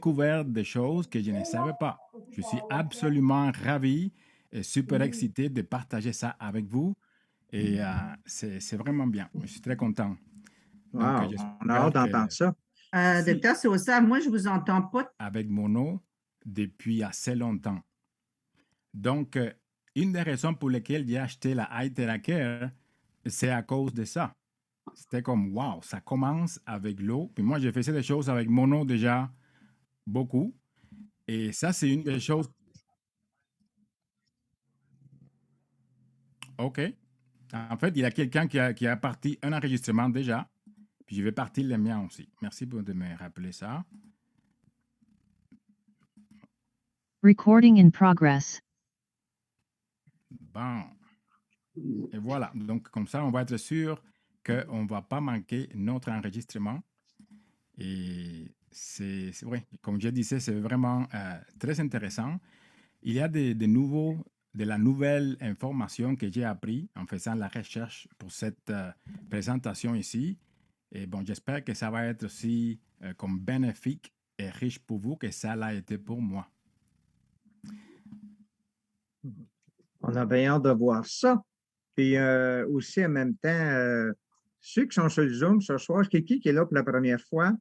découvert des choses que je ne savais pas. Je suis absolument ravi et super excité de partager ça avec vous. Et c'est vraiment bien. Je suis très content. Donc, Wow, on a hâte j'espère d'entendre que ça. si, Docteur Sosa, moi, je vous entends pas. avec Mono, depuis assez longtemps. Donc, une des raisons pour lesquelles j'ai acheté la iTeracare, c'est à cause de ça. C'était comme, wow, ça commence avec l'eau. Puis moi, j'ai fait des choses avec Mono déjà beaucoup. Et ça, c'est une des choses. OK. En fait, il y a quelqu'un qui a parti un enregistrement déjà. Puis je vais partir le mien aussi. Merci de me rappeler ça. Recording in progress. Bon. Et voilà. Donc, comme ça, on va être sûr qu'on ne va pas manquer notre enregistrement. Et c'est vrai, comme je disais, c'est vraiment très intéressant. Il y a de la nouvelle information que j'ai appris en faisant la recherche pour cette présentation ici. Et bon, j'espère que ça va être aussi comme bénéfique et riche pour vous que ça l'a été pour moi. On a bien hâte de voir ça. Puis aussi, en même temps, ceux qui sont sur le Zoom ce soir, c'est qui est là pour la première fois?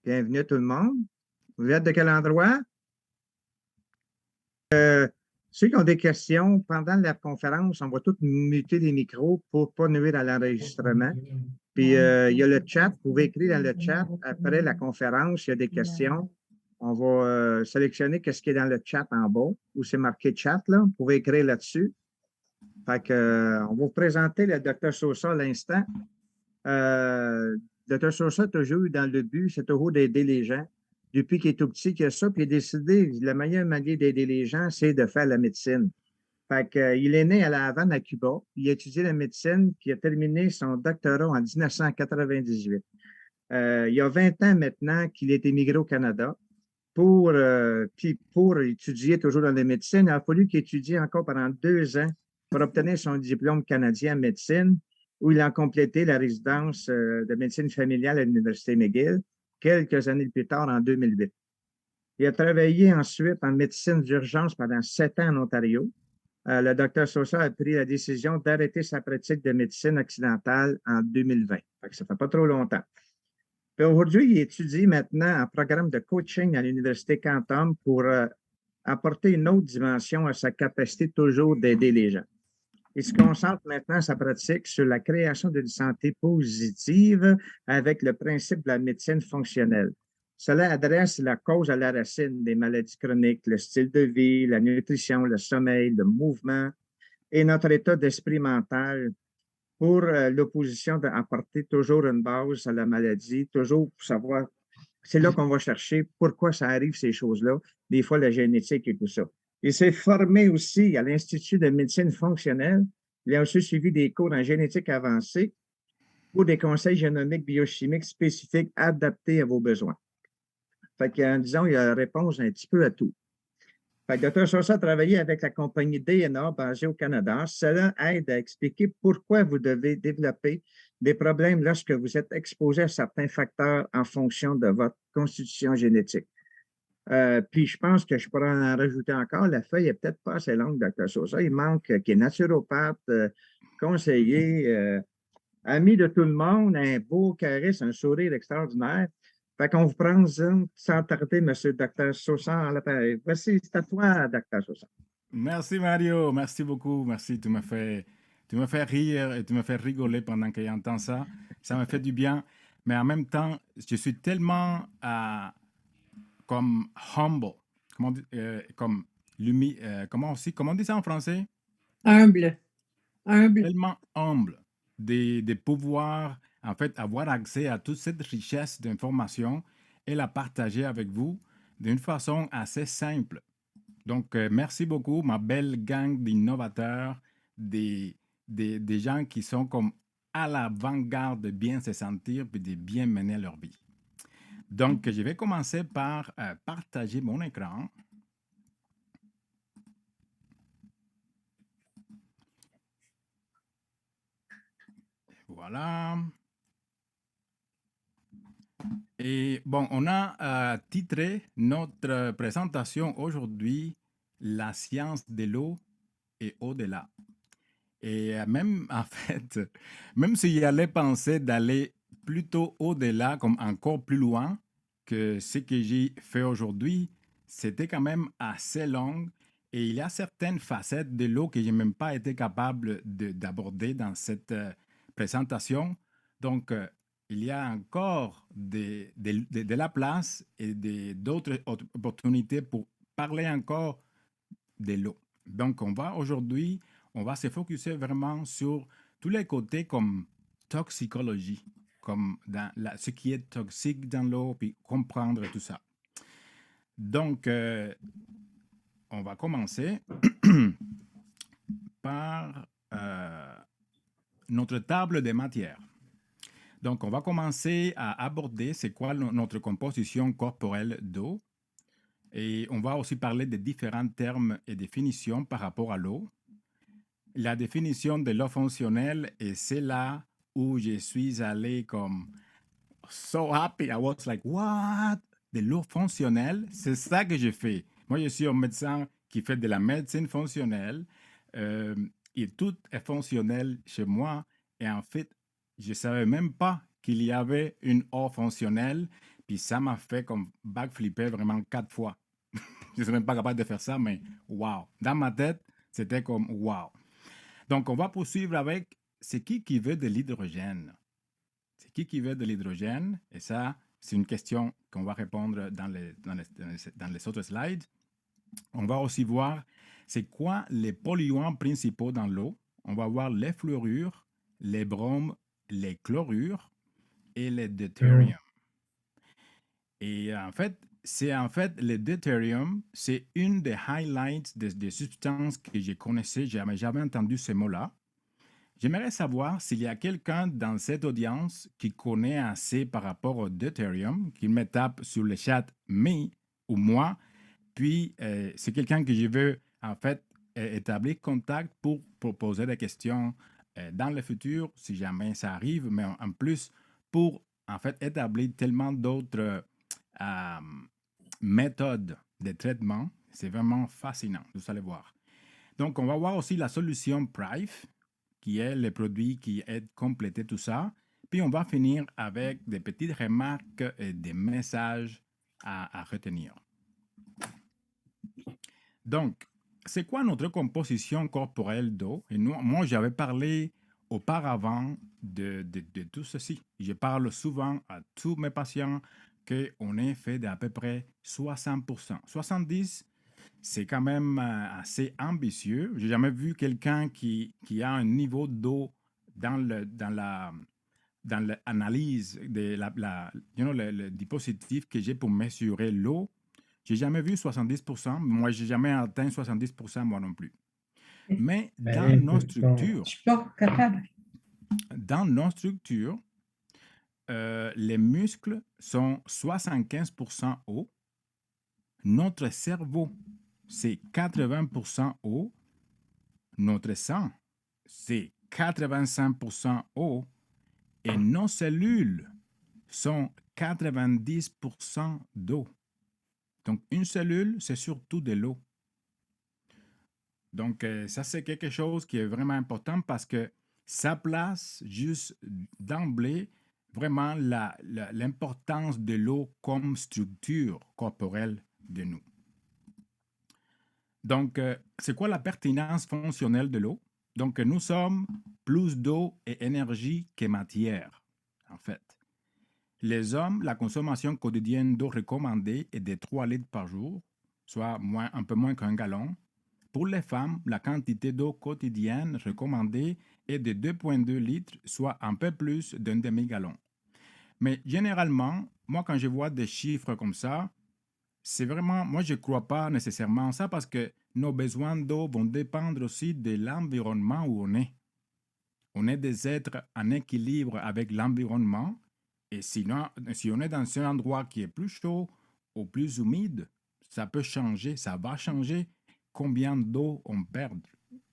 Bienvenue tout le monde. Vous êtes de quel endroit? Ceux qui ont des questions pendant la conférence, on va tous muter les micros pour ne pas nuire à l'enregistrement. Puis il y a le chat, vous pouvez écrire dans le chat après la conférence, il y a des questions. On va sélectionner ce qui est dans le chat en bas, où c'est marqué chat, là. Vous pouvez écrire là-dessus. Fait que, on va vous présenter le Dr. Sosa à l'instant. Dr. Sosa, toujours eu dans le but, c'est toujours d'aider les gens. Depuis qu'il est tout petit, qu'il a ça, puis il a décidé, la meilleure manière d'aider les gens, c'est de faire la médecine. Fait que, il est né à La Havane, à Cuba. Il a étudié la médecine, puis il a terminé son doctorat en 1998. Il y a 20 ans maintenant qu'il est émigré au Canada puis pour étudier toujours dans la médecine. Il a fallu qu'il étudie encore pendant 2 ans pour obtenir son diplôme canadien en médecine, où il a complété la résidence de médecine familiale à l'Université McGill quelques années plus tard, en 2008. Il a travaillé ensuite en médecine d'urgence pendant 7 ans en Ontario. Le docteur Sosa a pris la décision d'arrêter sa pratique de médecine occidentale en 2020. Ça fait pas trop longtemps. Puis aujourd'hui, il étudie maintenant un programme de coaching à l'Université Quantum pour apporter une autre dimension à sa capacité toujours d'aider les gens. Il se concentre maintenant sa pratique sur la création d'une santé positive avec le principe de la médecine fonctionnelle. Cela adresse la cause à la racine des maladies chroniques, le style de vie, la nutrition, le sommeil, le mouvement et notre état d'esprit mental pour l'opposition d'apporter toujours une base à la maladie, toujours pour savoir, c'est là qu'on va chercher pourquoi ça arrive, ces choses-là, des fois la génétique et tout ça. Il s'est formé aussi à l'Institut de médecine fonctionnelle. Il a aussi suivi des cours en génétique avancée pour des conseils génomiques biochimiques spécifiques adaptés à vos besoins. Fait qu'en disant, il y a réponse un petit peu à tout. Fait que Dr. Sosa a travaillé avec la compagnie DNA basée au Canada. Cela aide à expliquer pourquoi vous devez développer des problèmes lorsque vous êtes exposé à certains facteurs en fonction de votre constitution génétique. Puis je pense que je pourrais en rajouter encore. La feuille n'est peut-être pas assez longue, Dr. Sosa. Il manque qui est naturopathe, conseiller, ami de tout le monde, un beau charisme, un sourire extraordinaire. Fait qu'on vous prend sans tarder, M. Dr. Sosa à l'appareil. Voici, c'est à toi, Dr. Sosa. Merci Mario, merci beaucoup, merci. Tu me fais rire et tu me fais rigoler pendant que j'entends ça. Ça me fait du bien. Mais en même temps, je suis tellement comme humble, comme comment on dit ça en français? Humble. Humble. Tellement humble de pouvoir en fait avoir accès à toute cette richesse d'informations et la partager avec vous d'une façon assez simple. Donc, merci beaucoup, ma belle gang d'innovateurs, des gens qui sont comme à l'avant-garde de bien se sentir et de bien mener leur vie. Donc, je vais commencer par partager mon écran. Voilà. Et bon, on a titré notre présentation aujourd'hui La science de l'eau et au-delà. Et même, en fait, même si j'allais penser d'aller plutôt au-delà, comme encore plus loin que ce que j'ai fait aujourd'hui, c'était quand même assez long. Et il y a certaines facettes de l'eau que je n'ai même pas été capable d'aborder dans cette présentation. Donc, il y a encore de la place et d'autres opportunités pour parler encore de l'eau. Donc, on va se focuser vraiment sur tous les côtés comme toxicologie, comme ce qui est toxique dans l'eau, puis comprendre tout ça. Donc, on va commencer par notre table des matières. Donc, on va commencer à aborder c'est quoi notre composition corporelle d'eau. Et on va aussi parler des différents termes et définitions par rapport à l'eau. La définition de l'eau fonctionnelle, et c'est là où je suis allé comme so happy. I was like, what? De l'eau fonctionnelle, c'est ça que je fais. Moi, je suis un médecin qui fait de la médecine fonctionnelle euh, et tout est fonctionnel chez moi. Et en fait, je ne savais même pas qu'il y avait une eau fonctionnelle. Puis ça m'a fait comme backflipper vraiment 4 fois. Je ne suis même pas capable de faire ça, mais wow. Dans ma tête, c'était comme wow. Donc, on va poursuivre avec c'est qui veut de l'hydrogène? C'est qui veut de l'hydrogène? Et ça, c'est une question qu'on va répondre dans les autres slides. On va aussi voir c'est quoi les polluants principaux dans l'eau. On va voir les fluorures, les bromes, les chlorures et les deutériums. Et en fait, le deutérium, c'est une des highlights des substances que je connaissais, j'avais entendu ce mot-là. J'aimerais savoir s'il y a quelqu'un dans cette audience qui connaît assez par rapport au deutérium, qu'il me tape sur le chat, me ou moi, puis c'est quelqu'un que je veux en fait établir contact pour poser des questions dans le futur, si jamais ça arrive, mais en plus pour en fait établir tellement d'autres euh, méthodes de traitement. C'est vraiment fascinant, vous allez voir. Donc, on va voir aussi la solution Prive, qui est le produit qui aide à compléter tout ça. Puis, on va finir avec des petites remarques et des messages à retenir. Donc, c'est quoi notre composition corporelle d'eau? Et moi, j'avais parlé auparavant de tout ceci. Je parle souvent à tous mes patients qu'on est fait d'à peu près 60%. 70%, c'est quand même assez ambitieux. J'ai jamais vu quelqu'un qui a un niveau d'eau dans l'analyse de le dispositif que j'ai pour mesurer l'eau. J'ai jamais vu 70%. Moi, j'ai jamais atteint 70% moi non plus. Mais Je suis pas capable. dans nos structures, les muscles sont 75% eau. Notre cerveau, c'est 80% eau. Notre sang, c'est 85% eau. Et nos cellules sont 90% d'eau. Donc, une cellule, c'est surtout de l'eau. Donc, ça, c'est quelque chose qui est vraiment important parce que ça place juste d'emblée vraiment l'importance de l'eau comme structure corporelle de nous. Donc, c'est quoi la pertinence fonctionnelle de l'eau? Donc, nous sommes plus d'eau et énergie que matière, en fait. Les hommes, la consommation quotidienne d'eau recommandée est de 3 litres par jour, soit un peu moins qu'un gallon. Pour les femmes, la quantité d'eau quotidienne recommandée est de 2,2 litres, soit un peu plus d'un demi-gallon. Mais généralement, moi, quand je vois des chiffres comme ça, c'est vraiment, moi, je ne crois pas nécessairement ça parce que nos besoins d'eau vont dépendre aussi de l'environnement où on est. On est des êtres en équilibre avec l'environnement et sinon, si on est dans un endroit qui est plus chaud ou plus humide, ça peut changer, ça va changer combien d'eau on perd.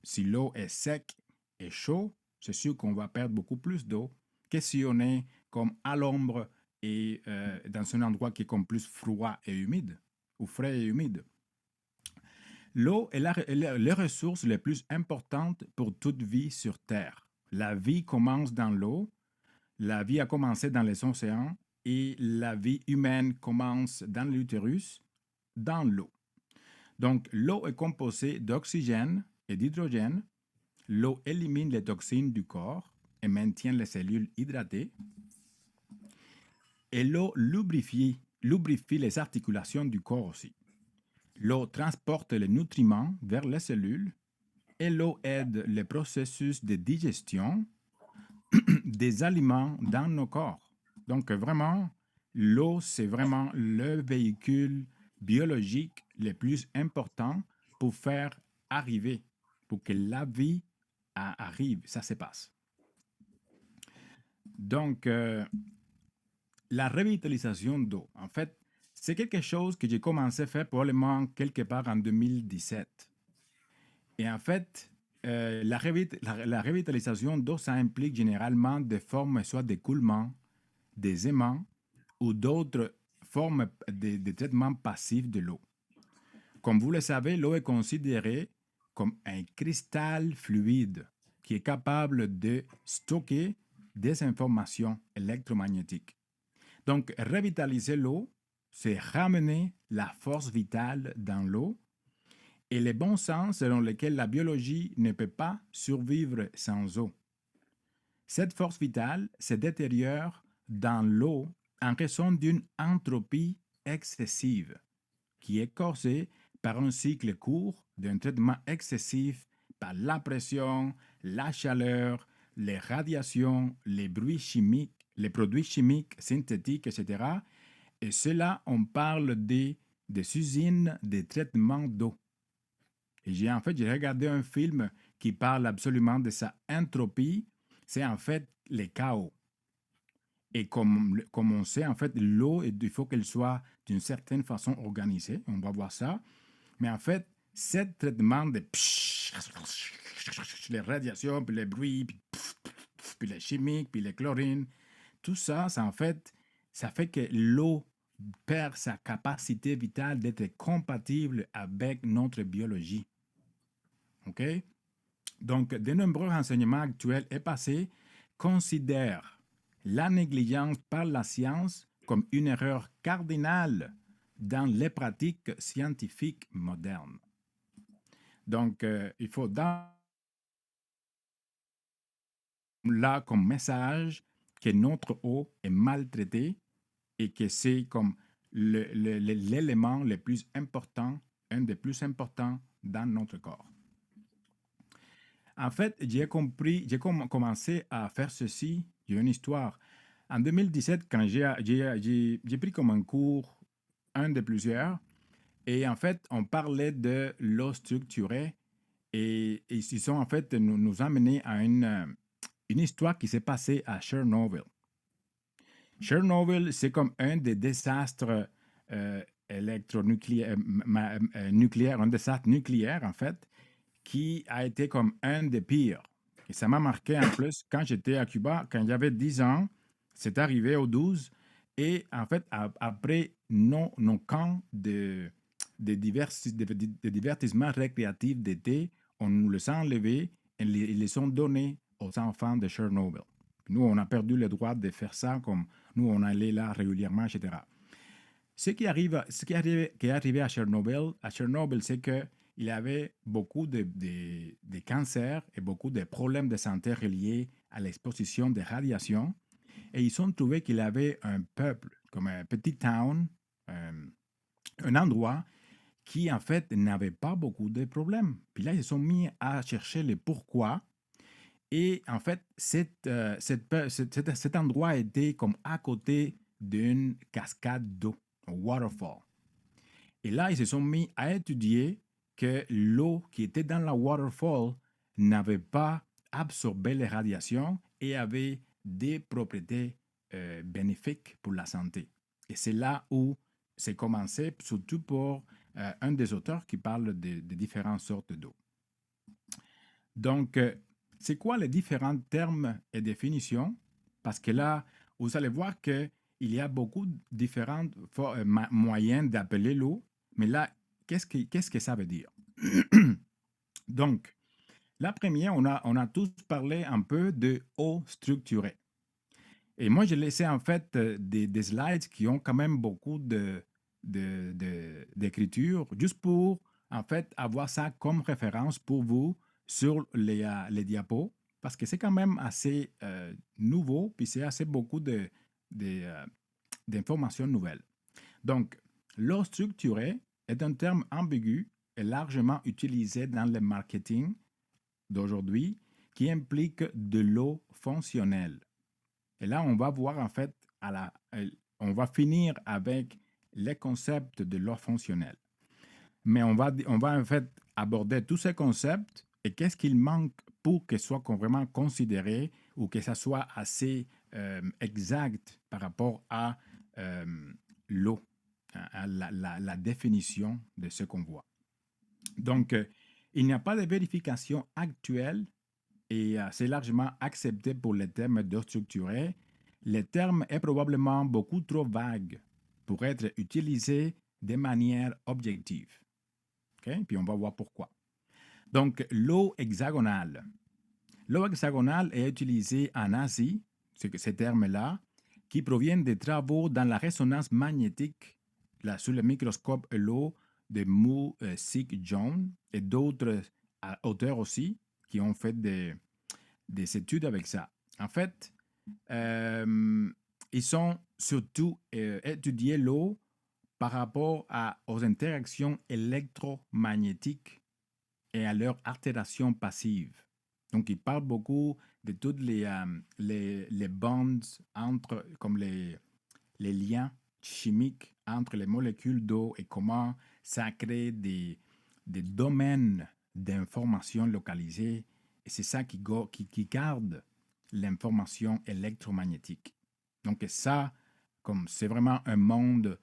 Si l'eau est sec et chaud, c'est sûr qu'on va perdre beaucoup plus d'eau que si on est comme à l'ombre et dans un endroit qui est comme plus froid et humide, ou frais et humide. L'eau est les ressources les plus importantes pour toute vie sur Terre. La vie commence dans l'eau, la vie a commencé dans les océans et la vie humaine commence dans l'utérus, dans l'eau. Donc, l'eau est composée d'oxygène et d'hydrogène. L'eau élimine les toxines du corps et maintient les cellules hydratées. Et l'eau lubrifie les articulations du corps aussi. L'eau transporte les nutriments vers les cellules et l'eau aide les processus de digestion des aliments dans nos corps. Donc vraiment, l'eau, c'est vraiment le véhicule biologique le plus important pour faire arriver, pour que la vie arrive, ça se passe. Donc, la revitalisation d'eau, en fait, c'est quelque chose que j'ai commencé à faire probablement quelque part en 2017. Et en fait, la revitalisation d'eau, ça implique généralement des formes soit d'écoulement, des aimants ou d'autres formes de traitement passif de l'eau. Comme vous le savez, l'eau est considérée comme un cristal fluide qui est capable de stocker des informations électromagnétiques. Donc, revitaliser l'eau, c'est ramener la force vitale dans l'eau et les bons sens selon lesquels la biologie ne peut pas survivre sans eau. Cette force vitale se détériore dans l'eau en raison d'une entropie excessive qui est causée par un cycle court d'un traitement excessif par la pression, la chaleur, les radiations, les bruits chimiques, les produits chimiques synthétiques, etc. Et cela, on parle des usines de traitement d'eau. Et j'ai regardé un film qui parle absolument de sa entropie. C'est en fait le chaos. Et comme on sait, en fait, l'eau, il faut qu'elle soit d'une certaine façon organisée. On va voir ça. Mais en fait, ce traitement de les radiations, puis les bruits, puis les chimiques, puis les chlorines, tout ça, ça fait que l'eau perd sa capacité vitale d'être compatible avec notre biologie. OK? Donc, de nombreux renseignements actuels et passés considèrent la négligence par la science comme une erreur cardinale dans les pratiques scientifiques modernes. Donc, il faut là comme message que notre eau est maltraitée et que c'est comme l'élément le plus important, un des plus importants dans notre corps. En fait, j'ai commencé à faire ceci. J'ai une histoire. En 2017, quand j'ai pris comme un cours, un de plusieurs, et en fait, on parlait de l'eau structurée et ils sont en fait nous amenés à une histoire qui s'est passée à Chernobyl. Chernobyl, c'est comme un des désastres électronucléaires, un désastre nucléaire en fait, qui a été comme un des pires. Et ça m'a marqué en plus quand j'étais à Cuba, quand j'avais 10 ans, c'est arrivé au 12. Et en fait, après nos camps de divertissement récréatif d'été, on nous les a enlevés et ils les ont donnés aux enfants de Chernobyl. Nous, on a perdu le droit de faire ça comme nous, on allait là régulièrement, etc. Ce qui est arrivé à Chernobyl, c'est qu'il y avait beaucoup de cancers et beaucoup de problèmes de santé reliés à l'exposition des radiations. Et ils ont trouvé qu'il y avait un peuple, comme un petit town, un endroit qui, en fait, n'avait pas beaucoup de problèmes. Puis là, ils se sont mis à chercher le pourquoi. Et en fait, cet endroit était comme à côté d'une cascade d'eau, un waterfall. Et là, ils se sont mis à étudier que l'eau qui était dans la waterfall n'avait pas absorbé les radiations et avait des propriétés bénéfiques pour la santé. Et c'est là où c'est commencé, surtout pour un des auteurs qui parle de différentes sortes d'eau. Donc, c'est quoi les différents termes et définitions? Parce que là, vous allez voir qu'il il y a beaucoup de différents moyens d'appeler l'eau, mais là, qu'est-ce que ça veut dire? Donc, la première, on a tous parlé un peu de eau structurée. Et moi, j'ai laissé en fait des slides qui ont quand même beaucoup d'écriture, juste pour en fait avoir ça comme référence pour vous sur les diapos, parce que c'est quand même assez nouveau, puis c'est assez beaucoup d'informations nouvelles. Donc, l'eau structurée est un terme ambigu et largement utilisé dans le marketing d'aujourd'hui qui implique de l'eau fonctionnelle. Et là, on va voir en fait, on va finir avec les concepts de l'eau fonctionnelle. Mais on va en fait aborder tous ces concepts et qu'est-ce qu'il manque pour que ce soit vraiment considéré ou que ça soit assez exact par rapport à l'eau, à la définition de ce qu'on voit. Donc, il n'y a pas de vérification actuelle et c'est largement accepté pour les termes d'eau structurée. Le terme est probablement beaucoup trop vague pour être utilisé de manière objective. Okay? Puis on va voir pourquoi. Donc, l'eau hexagonale. L'eau hexagonale est utilisée en Asie, ces termes-là, qui proviennent des travaux dans la résonance magnétique, là, sous le microscope l'eau de Mu Sik John et d'autres auteurs aussi qui ont fait des études avec ça. En fait, ils ont surtout étudié l'eau par rapport aux interactions électromagnétiques et à leur altération passive. Donc, ils parlent beaucoup de toutes les bonds entre, comme les liens chimiques entre les molécules d'eau et comment ça crée des domaines d'information localisés. Et c'est ça qui garde l'information électromagnétique. Donc ça, comme c'est vraiment un monde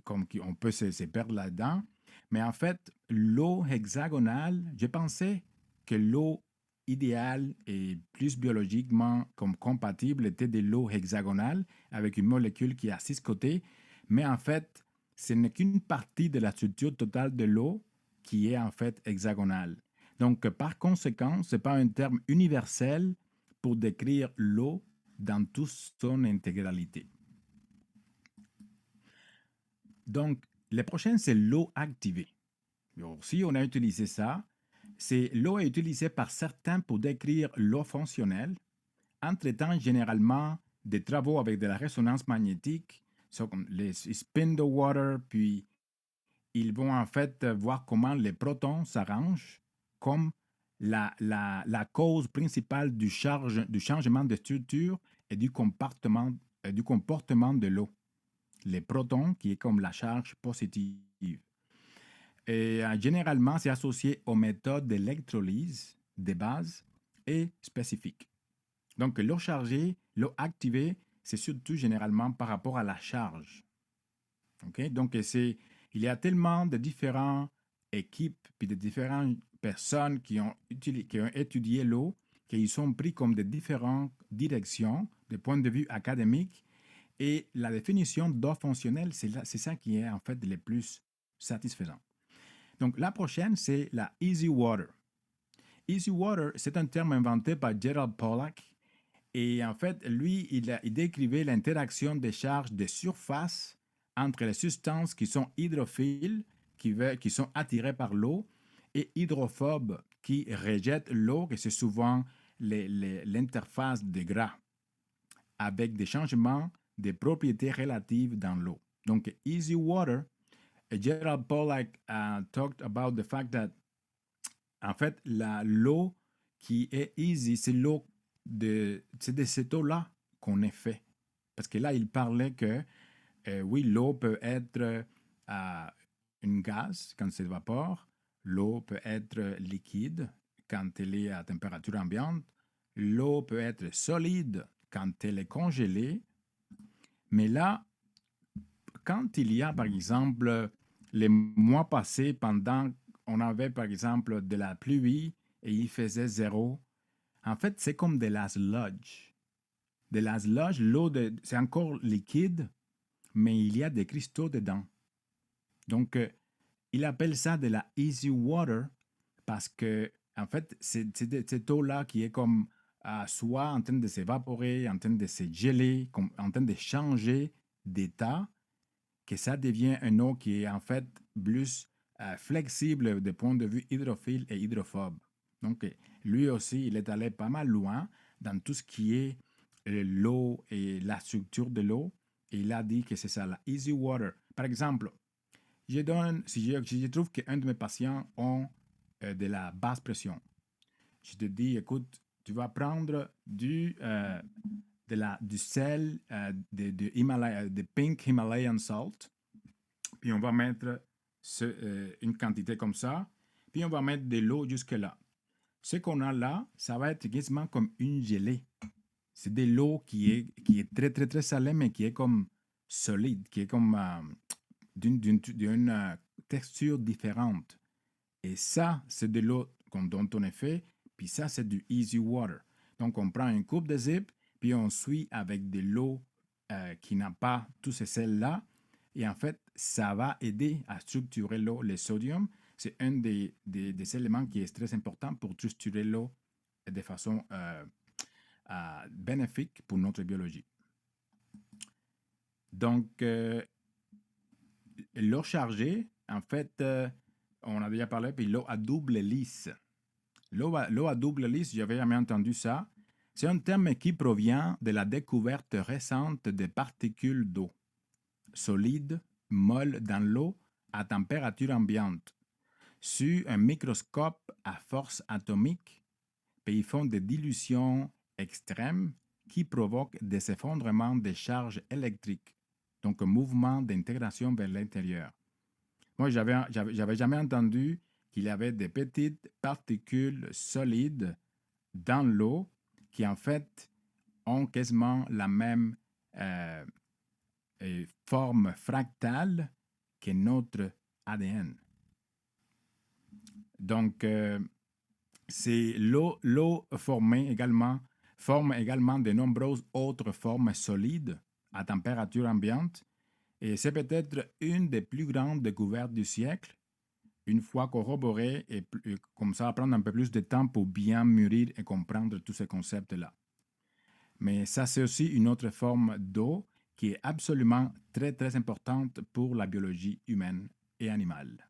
comme on peut se perdre là-dedans. Mais en fait, l'eau hexagonale, je pensais que l'eau idéale et plus biologiquement comme compatible était de l'eau hexagonale avec une molécule qui a 6 côtés. Mais en fait, ce n'est qu'une partie de la structure totale de l'eau qui est en fait hexagonale. Donc, par conséquent, ce n'est pas un terme universel pour décrire l'eau dans toute son intégralité. Donc, le prochain, c'est l'eau activée. Si on a utilisé ça, l'eau est utilisée par certains pour décrire l'eau fonctionnelle, en traitant généralement des travaux avec de la résonance magnétique, comme les spin the water, puis ils vont en fait voir comment les protons s'arrangent comme la cause principale du changement de structure et du comportement de l'eau. Les protons, qui est comme la charge positive. Et généralement, c'est associé aux méthodes d'électrolyse de base et spécifiques. Donc, l'eau chargée, l'eau activée, c'est surtout généralement par rapport à la charge. Okay? Donc, il y a tellement de différentes équipes puis de différentes personnes qui ont étudié l'eau qu'ils sont pris comme de différentes directions de point de vue académique. Et la définition d'eau fonctionnelle, c'est ça qui est en fait le plus satisfaisant. Donc, la prochaine, c'est la easy water. Easy water, c'est un terme inventé par Gerald Pollack. Et en fait, lui, il décrivait l'interaction des charges de surface entre les substances qui sont hydrophiles, qui sont attirées par l'eau, et hydrophobes, qui rejettent l'eau, et c'est souvent l'interface des gras, avec des changements des propriétés relatives dans l'eau. Donc, easy water, Gerald Pollack talked about the fact that, en fait, l'eau qui est easy, c'est c'est de cette eau-là qu'on est fait. Parce que là, il parlait que, oui, l'eau peut être une gaz quand ça s'évapore, l'eau peut être liquide quand elle est à température ambiante, l'eau peut être solide quand elle est congelée, mais là, quand il y a, par exemple, les mois passés, pendant on avait, par exemple, de la pluie et il faisait 0, en fait, c'est comme de la sludge. de la sludge, l'eau, c'est encore liquide, mais il y a des cristaux dedans. Donc, il appelle ça de la easy water parce que, en fait, c'est cette eau-là qui est comme soit en train de s'évaporer, en train de se geler, en train de changer d'état, que ça devient une eau qui est en fait plus flexible du point de vue hydrophile et hydrophobe. Donc, lui aussi, il est allé pas mal loin dans tout ce qui est l'eau et la structure de l'eau. Et il a dit que c'est ça, la easy water. Par exemple, si je trouve qu'un de mes patients ont de la basse pression, je te dis, écoute, tu vas prendre du sel de pink Himalayan salt, puis on va mettre une quantité comme ça, puis on va mettre de l'eau jusque-là. Ce qu'on a là, ça va être quasiment comme une gelée. C'est de l'eau qui est très, très, très salée, mais qui est comme solide, qui est comme d'une texture différente. Et ça, c'est de l'eau dont on est fait, puis ça, c'est du easy water. Donc, on prend une coupe de zip, puis on suit avec de l'eau qui n'a pas tous ces sels-là. Et en fait, ça va aider à structurer l'eau. Le sodium, c'est un des éléments qui est très important pour structurer l'eau de façon bénéfique pour notre biologie. Donc, l'eau chargée, en fait, on a déjà parlé, puis l'eau à double lisse. L'eau à double lisse, j'avais jamais entendu ça. C'est un terme qui provient de la découverte récente des particules d'eau solides, molles dans l'eau à température ambiante, sur un microscope à force atomique, puis ils font des dilutions extrêmes qui provoquent des effondrements des charges électriques, donc un mouvement d'intégration vers l'intérieur. Moi, j'avais jamais entendu qu'il y avait des petites particules solides dans l'eau qui, en fait, ont quasiment la même forme fractale que notre ADN. Donc, c'est l'eau forme également de nombreuses autres formes solides à température ambiante. Et c'est peut-être une des plus grandes découvertes du siècle, une fois corroborée, et comme ça va prendre un peu plus de temps pour bien mûrir et comprendre tous ces concepts-là. Mais ça, c'est aussi une autre forme d'eau qui est absolument très, très importante pour la biologie humaine et animale.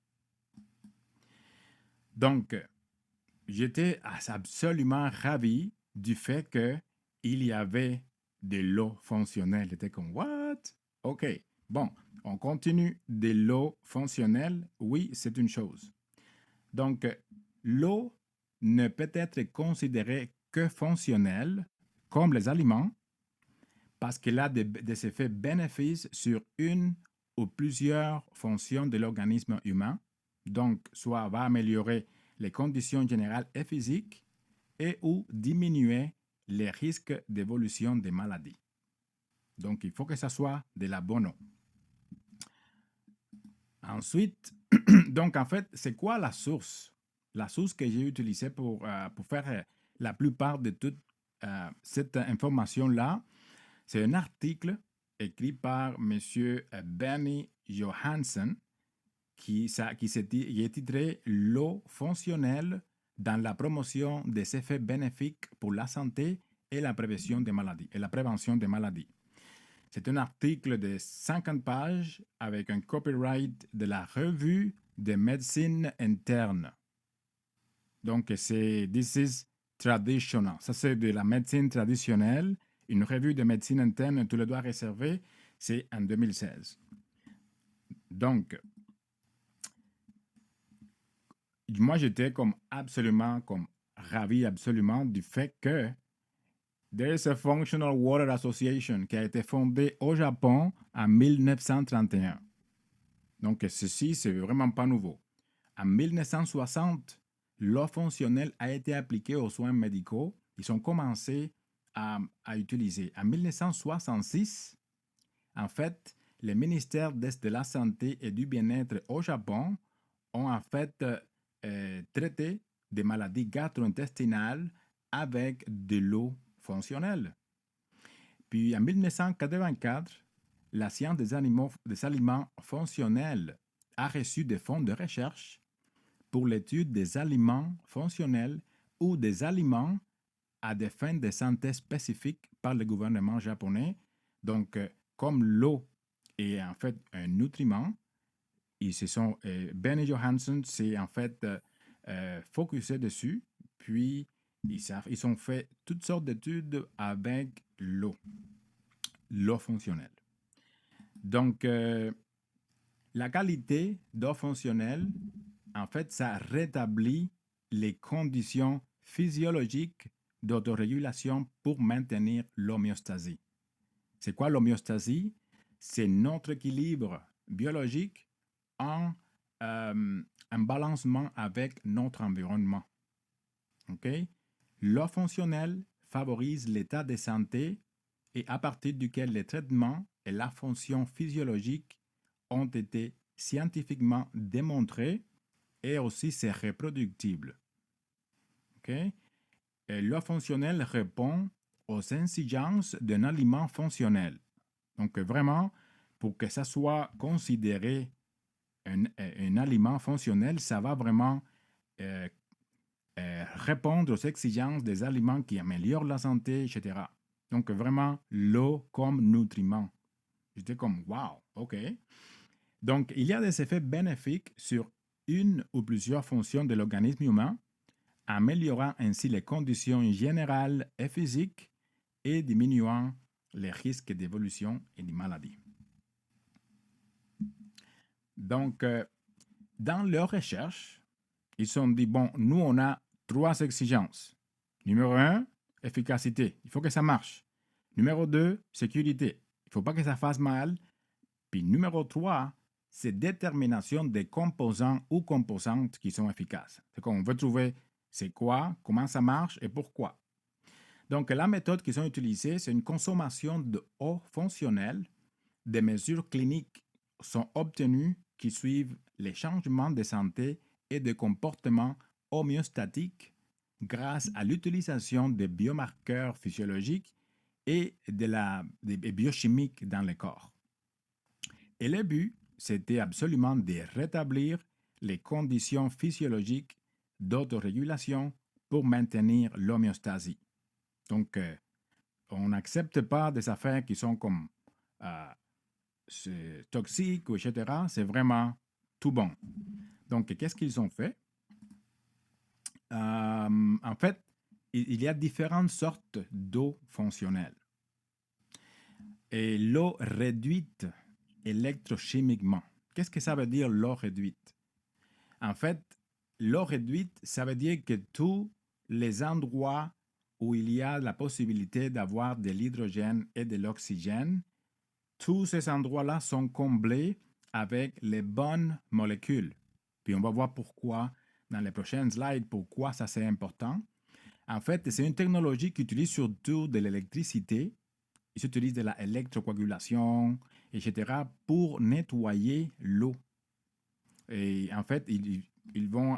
Donc, j'étais absolument ravi du fait qu'il y avait de l'eau fonctionnelle. J'étais comme, what? OK, bon, on continue. De l'eau fonctionnelle, oui, c'est une chose. Donc, l'eau ne peut être considérée que fonctionnelle, comme les aliments, parce qu'elle a des effets bénéfiques sur une ou plusieurs fonctions de l'organisme humain. Donc, soit va améliorer les conditions générales et physiques et ou diminuer les risques d'évolution des maladies. Donc, il faut que ça soit de la bonne eau. Ensuite, donc en fait, c'est quoi la source? La source que j'ai utilisée pour faire la plupart de toute cette information-là, c'est un article écrit par M. Benny Johansen qui est titré « L'eau fonctionnelle dans la promotion des effets bénéfiques pour la santé et la prévention des maladies ». C'est un article de 50 pages avec un copyright de la revue de médecine interne. Donc, c'est « This is traditional ». Ça, c'est de la médecine traditionnelle. Une revue de médecine interne, tout le droit réservé, c'est en 2016. Donc, moi, j'étais absolument ravi du fait que there is a Functional Water Association qui a été fondée au Japon en 1931. Donc, ceci, c'est vraiment pas nouveau. En 1960, l'eau fonctionnelle a été appliquée aux soins médicaux. Ils ont commencé à utiliser. En 1966, en fait, les ministères de la Santé et du Bien-être au Japon ont en fait traité des maladies gastro-intestinales avec de l'eau fonctionnelle. Puis en 1984, la science des aliments fonctionnels a reçu des fonds de recherche pour l'étude des aliments fonctionnels ou des aliments à des fins de santé spécifiques par le gouvernement japonais. Donc, comme l'eau est en fait un nutriment, Ben et Johansson s'est en fait focusé dessus, puis ils ont fait toutes sortes d'études avec l'eau fonctionnelle. Donc, la qualité d'eau fonctionnelle, en fait, ça rétablit les conditions physiologiques d'autorégulation pour maintenir l'homéostasie. C'est quoi l'homéostasie? C'est notre équilibre biologique en balancement avec notre environnement. Okay? L'eau fonctionnelle favorise l'état de santé et à partir duquel les traitements et la fonction physiologique ont été scientifiquement démontrés et aussi c'est reproductible. Okay? L'eau fonctionnelle répond aux exigences d'un aliment fonctionnel. Donc vraiment, pour que ça soit considéré un aliment fonctionnel, ça va vraiment répondre aux exigences des aliments qui améliorent la santé, etc. Donc vraiment, l'eau comme nutriment. J'étais comme, wow, ok. Donc, il y a des effets bénéfiques sur une ou plusieurs fonctions de l'organisme humain, améliorant ainsi les conditions générales et physiques et diminuant les risques d'évolution et de maladies. Donc, dans leurs recherches, ils se sont dit, bon, nous, on a 3 exigences. Numéro 1, efficacité. Il faut que ça marche. Numéro 2, sécurité. Il ne faut pas que ça fasse mal. Puis numéro 3, c'est détermination des composants ou composantes qui sont efficaces. C'est qu'on veut trouver c'est quoi, comment ça marche et pourquoi. Donc, la méthode qu'ils ont utilisée, c'est une consommation de eau fonctionnelle. Des mesures cliniques sont obtenues qui suivent les changements de santé et de comportement homéostatique grâce à l'utilisation des biomarqueurs physiologiques et des biochimiques dans le corps. Et le but, c'était absolument de rétablir les conditions physiologiques d'autorégulation pour maintenir l'homéostasie. Donc, on n'accepte pas des affaires qui sont comme toxiques, etc. C'est vraiment tout bon. Donc, qu'est-ce qu'ils ont fait? En fait, il y a différentes sortes d'eau fonctionnelle. Et l'eau réduite électrochimiquement. Qu'est-ce que ça veut dire l'eau réduite? En fait, l'eau réduite, ça veut dire que tous les endroits où il y a la possibilité d'avoir de l'hydrogène et de l'oxygène, tous ces endroits-là sont comblés avec les bonnes molécules. Puis on va voir pourquoi dans les prochaines slides, pourquoi ça c'est important. En fait, c'est une technologie qui utilise surtout de l'électricité. Ils utilisent de la électrocoagulation, etc. pour nettoyer l'eau. Et en fait, ils vont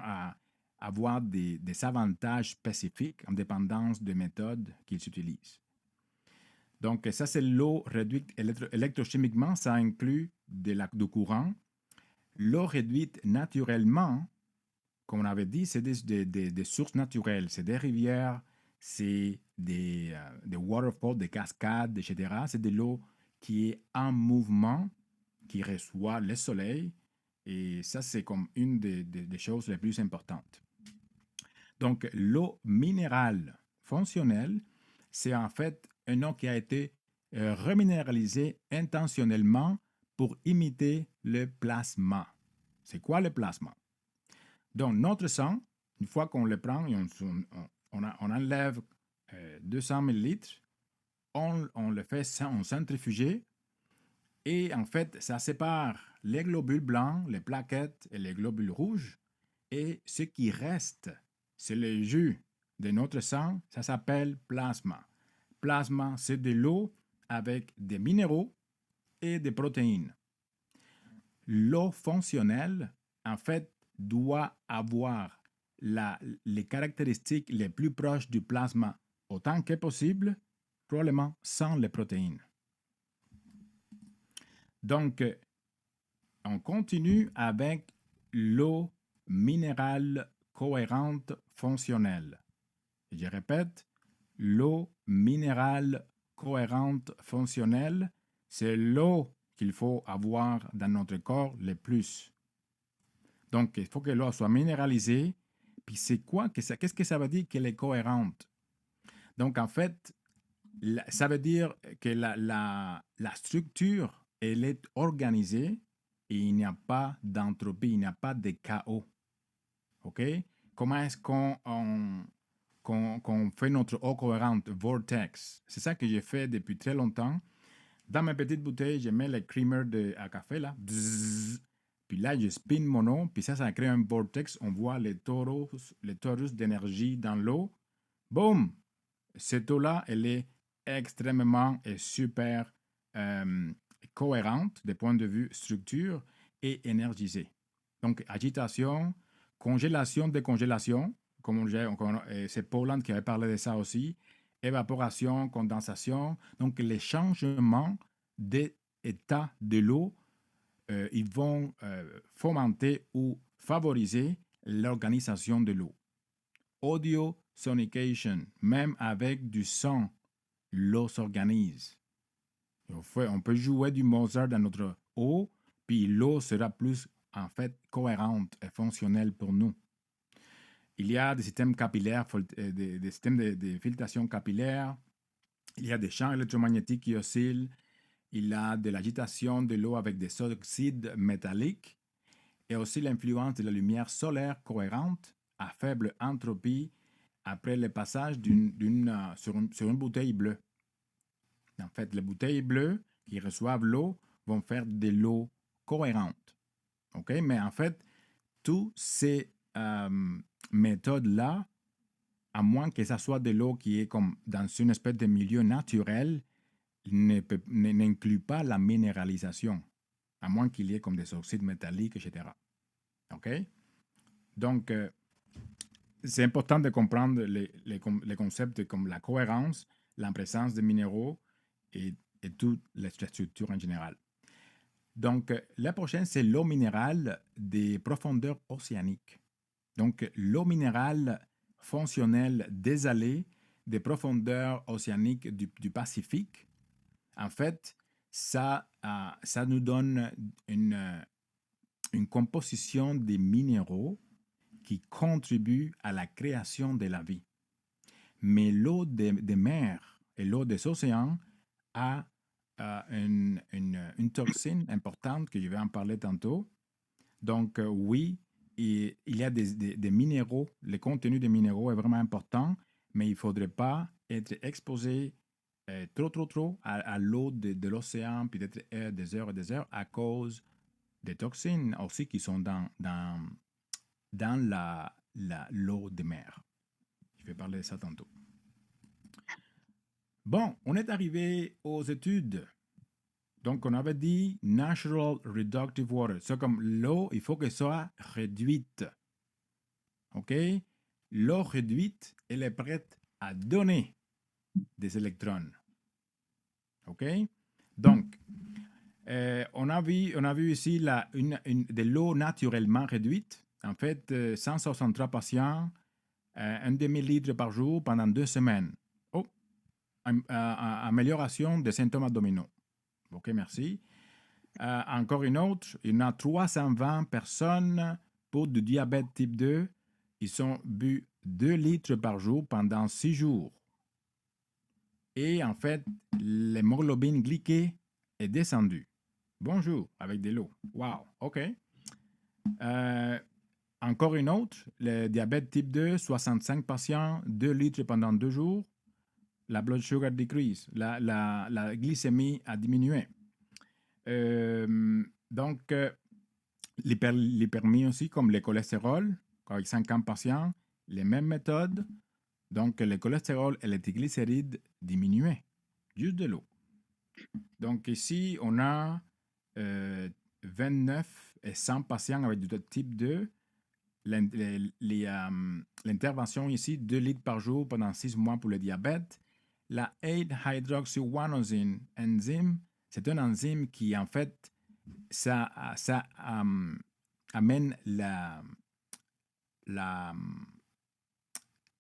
avoir des avantages spécifiques en dépendance des méthodes qu'ils utilisent. Donc, ça, c'est l'eau réduite électrochimiquement. Ça inclut du courant. L'eau réduite naturellement, comme on avait dit, c'est des sources naturelles. C'est des rivières, c'est des waterfalls, des cascades, etc. C'est de l'eau qui est en mouvement, qui reçoit le soleil. Et ça, c'est comme une des choses les plus importantes. Donc, l'eau minérale fonctionnelle, c'est en fait une eau qui a été reminéralisée intentionnellement pour imiter le plasma. C'est quoi le plasma? Donc, notre sang, une fois qu'on le prend et on enlève 200 ml, on le fait en centrifugé et en fait, ça sépare les globules blancs, les plaquettes et les globules rouges. Et ce qui reste, c'est le jus de notre sang, ça s'appelle plasma. Plasma, c'est de l'eau avec des minéraux et des protéines. L'eau fonctionnelle, en fait, doit avoir les caractéristiques les plus proches du plasma autant que possible, probablement sans les protéines. Donc, on continue avec l'eau minérale cohérente fonctionnelle. Je répète, l'eau minérale cohérente fonctionnelle, c'est l'eau qu'il faut avoir dans notre corps le plus. Donc, il faut que l'eau soit minéralisée. Puis c'est quoi que ça, qu'est-ce que ça veut dire qu'elle est cohérente? Donc, en fait, ça veut dire que la structure, elle est organisée et il n'y a pas d'entropie, il n'y a pas de chaos. OK? Comment est-ce qu'on fait notre eau cohérente, vortex? C'est ça que j'ai fait depuis très longtemps. Dans ma petite bouteille, je mets le creamer à café, là. Bzzz. Puis là, je spin mon eau, puis ça crée un vortex. On voit les torus d'énergie dans l'eau. Boum! Cette eau-là, elle est extrêmement et super cohérente des points de vue structure et énergisée. Donc, agitation, congélation, décongélation, c'est Poland qui avait parlé de ça aussi, évaporation, condensation. Donc, les changements d'état de l'eau, ils vont fomenter ou favoriser l'organisation de l'eau. Audio sonication, même avec du son, l'eau s'organise. On peut jouer du Mozart dans notre eau, puis l'eau sera plus, en fait, cohérente et fonctionnelle pour nous. Il y a des systèmes capillaires, des systèmes de filtration capillaire, il y a des champs électromagnétiques qui oscillent, il y a de l'agitation de l'eau avec des oxydes métalliques, et aussi l'influence de la lumière solaire cohérente à faible entropie après le passage sur une bouteille bleue. En fait, les bouteilles bleues qui reçoivent l'eau vont faire de l'eau cohérente. OK? Mais en fait, toutes ces méthodes-là, à moins que ça soit de l'eau qui est comme dans une espèce de milieu naturel, n'incluent pas la minéralisation, à moins qu'il y ait comme des oxydes métalliques, etc. OK? Donc, c'est important de comprendre les concepts comme la cohérence, la présence de minéraux et toute la structure en général. Donc, la prochaine, c'est l'eau minérale des profondeurs océaniques. Donc, l'eau minérale fonctionnelle désalée des profondeurs océaniques du Pacifique, en fait, ça nous donne une composition des minéraux qui contribuent à la création de la vie. Mais l'eau des mers et l'eau des océans a une toxine importante que je vais en parler tantôt. Donc, oui, il y a des minéraux, le contenu des minéraux est vraiment important, mais il ne faudrait pas être exposé trop à l'eau de l'océan, peut-être des heures et des heures, à cause des toxines aussi qui sont dans l'eau de mer. Je vais parler de ça tantôt. Bon, on est arrivé aux études. Donc, on avait dit Natural Reductive Water. C'est comme l'eau, il faut qu'elle soit réduite. OK? L'eau réduite, elle est prête à donner des électrons. OK? Donc, on a vu ici de l'eau naturellement réduite. En fait, 163 patients, un demi-litre par jour pendant 2 semaines. Oh, amélioration des symptômes abdominaux. OK, merci. Encore une autre, il y en a 320 personnes pour du diabète type 2. Ils ont bu 2 litres par jour pendant 6 jours. Et en fait, l'hémoglobine glyquée est descendue. Bonjour, avec de l'eau. Wow, OK. Encore une autre, le diabète type 2, 65 patients, 2 litres pendant 2 jours. La blood sugar decrease, la glycémie a diminué. Donc, l'hypermie aussi, comme le cholestérol, avec 50 patients, les mêmes méthodes. Donc, le cholestérol et les triglycérides diminuaient, juste de l'eau. Donc, ici, on a 29 et 100 patients avec du type 2. L'intervention ici, 2 litres par jour pendant 6 mois pour le diabète. la 8-hydroxyguanosine enzyme, c'est un enzyme qui, en fait, ça amène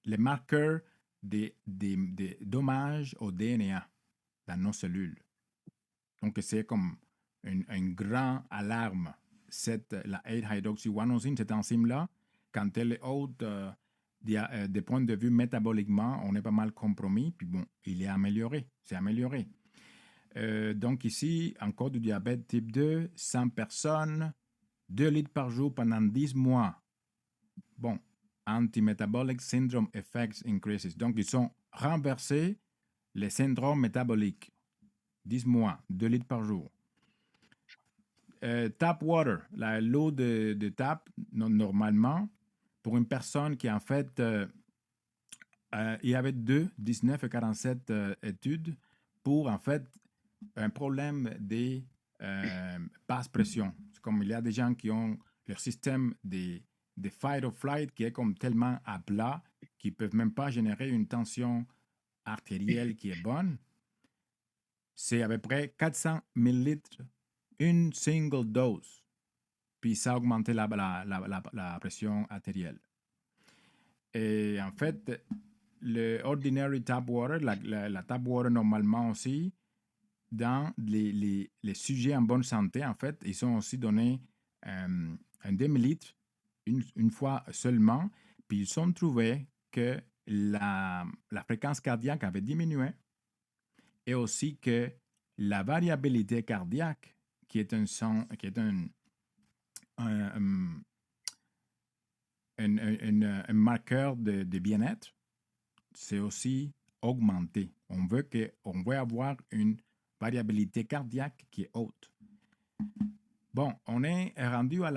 les marqueurs des dommages au DNA dans nos cellules. Donc, c'est comme une grande alarme. La 8-hydroxyguanosine, cette enzyme-là, quand elle est haute, des points de vue métaboliquement, on est pas mal compromis. Puis bon, il est amélioré. C'est amélioré. Donc ici, encore du diabète type 2, 100 personnes, 2 litres par jour pendant 10 mois. Bon, anti-metabolic syndrome effects increases. Donc, ils ont renversé les syndromes métaboliques. 10 mois, 2 litres par jour. Tap water, l'eau de tap, normalement, pour une personne qui, en fait, il y avait 19 et 47 études pour, en fait, un problème de basse pression. C'est comme il y a des gens qui ont leur système de fight or flight qui est comme tellement à plat qu'ils ne peuvent même pas générer une tension artérielle qui est bonne. C'est à peu près 400 millilitres, une single dose. Puis ça a augmenté la pression artérielle. Et en fait, le ordinary tap water, la tap water normalement aussi, dans les sujets en bonne santé, en fait, ils sont aussi donnés un demi-litre une fois seulement, puis ils ont trouvé que la fréquence cardiaque avait diminué et aussi que la variabilité cardiaque, qui est un marqueur de bien-être, c'est aussi augmenté. On veut avoir une variabilité cardiaque qui est haute. Bon, on est rendu à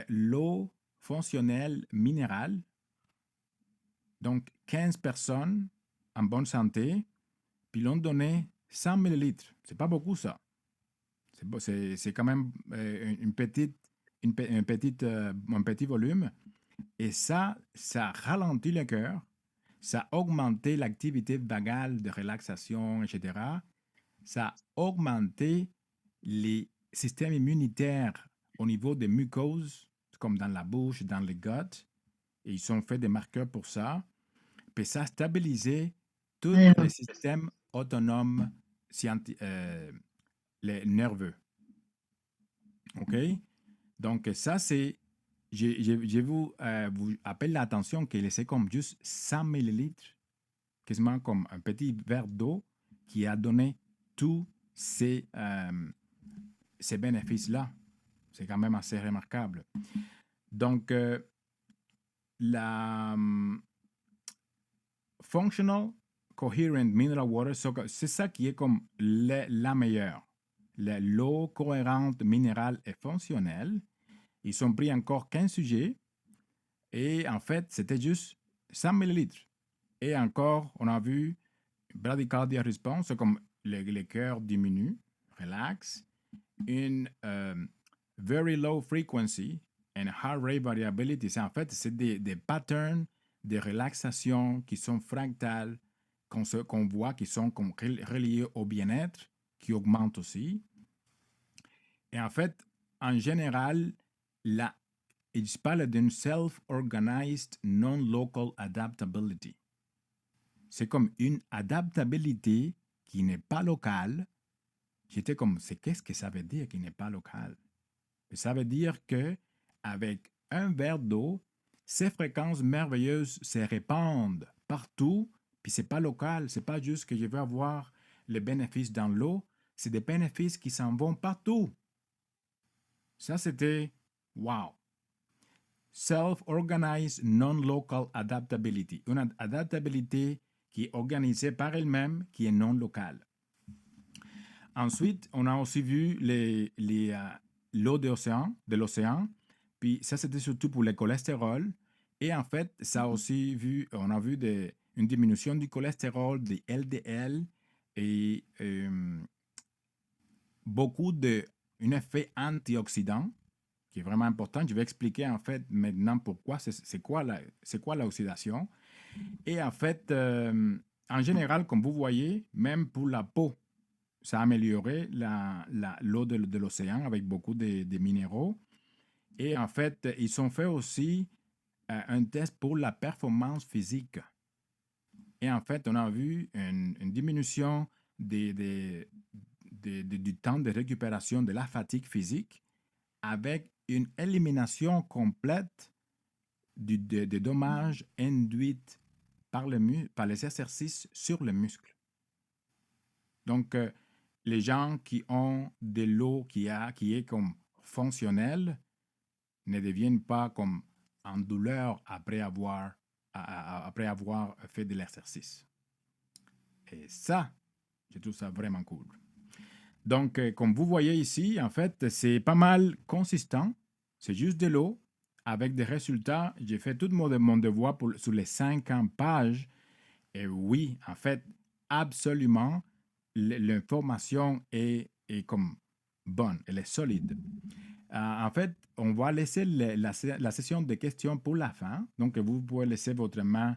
l'eau fonctionnelle minérale. Donc, 15 personnes en bonne santé, puis l'ont donné 100 millilitres. C'est pas beaucoup, ça. C'est quand même un petit volume. Et ça ralentit le cœur, ça a augmenté l'activité vagale de relaxation, etc. Ça a augmenté les systèmes immunitaires au niveau des mucoses, comme dans la bouche, dans les guts. Et ils ont fait des marqueurs pour ça. Puis ça a stabilisé tous les systèmes autonomes les nerveux. OK? Donc, ça, c'est. Je vous appelle l'attention que c'est comme juste 100 millilitres, quasiment comme un petit verre d'eau qui a donné tous ces bénéfices-là. C'est quand même assez remarquable. Donc, la Functional Coherent Mineral Water, c'est ça qui est comme la meilleure. L'eau cohérente, minérale et fonctionnelle. Ils ont pris encore 15 sujets et en fait, c'était juste 100 millilitres. Et encore, on a vu bradycardia response, c'est comme le cœur diminue, relax, une very low frequency and heart rate variability. En fait, c'est des patterns de relaxation qui sont fractales, qu'on voit, qui sont comme reliés au bien-être, qui augmentent aussi. Et en fait, en général, il parle d'une self-organized non-local adaptability. C'est comme une adaptabilité qui n'est pas locale. J'étais comme, qu'est-ce que ça veut dire qui n'est pas local? Ça veut dire que avec un verre d'eau, ces fréquences merveilleuses se répandent partout, puis c'est pas local, c'est pas juste que je veux avoir les bénéfices dans l'eau, c'est des bénéfices qui s'en vont partout. Ça, c'était wow. Self-organized non-local adaptability. Une adaptabilité qui est organisée par elle-même, qui est non locale. Ensuite, on a aussi vu l'eau de l'océan. Puis ça, c'était surtout pour le cholestérol. Et en fait, ça a aussi on a vu une diminution du cholestérol, des LDL et beaucoup un effet antioxydant qui est vraiment important. Je vais expliquer en fait maintenant pourquoi, c'est quoi l'oxydation. Et en fait, en général, comme vous voyez, même pour la peau, ça a amélioré l'eau de l'océan avec beaucoup de minéraux. Et en fait, ils ont fait aussi un test pour la performance physique. Et en fait, on a vu une diminution du temps de récupération de la fatigue physique avec une élimination complète des dommages induits par les exercices sur les muscles. Donc, les gens qui ont de l'eau qui est comme fonctionnelle ne deviennent pas comme en douleur après avoir fait de l'exercice. Et ça, je trouve ça vraiment cool. Donc, comme vous voyez ici, en fait, c'est pas mal consistant. C'est juste de l'eau avec des résultats. J'ai fait tout mon devoir sur les 50 pages. Et oui, en fait, absolument, l'information est comme bonne, elle est solide. En fait, on va laisser la session de questions pour la fin. Donc, vous pouvez laisser votre main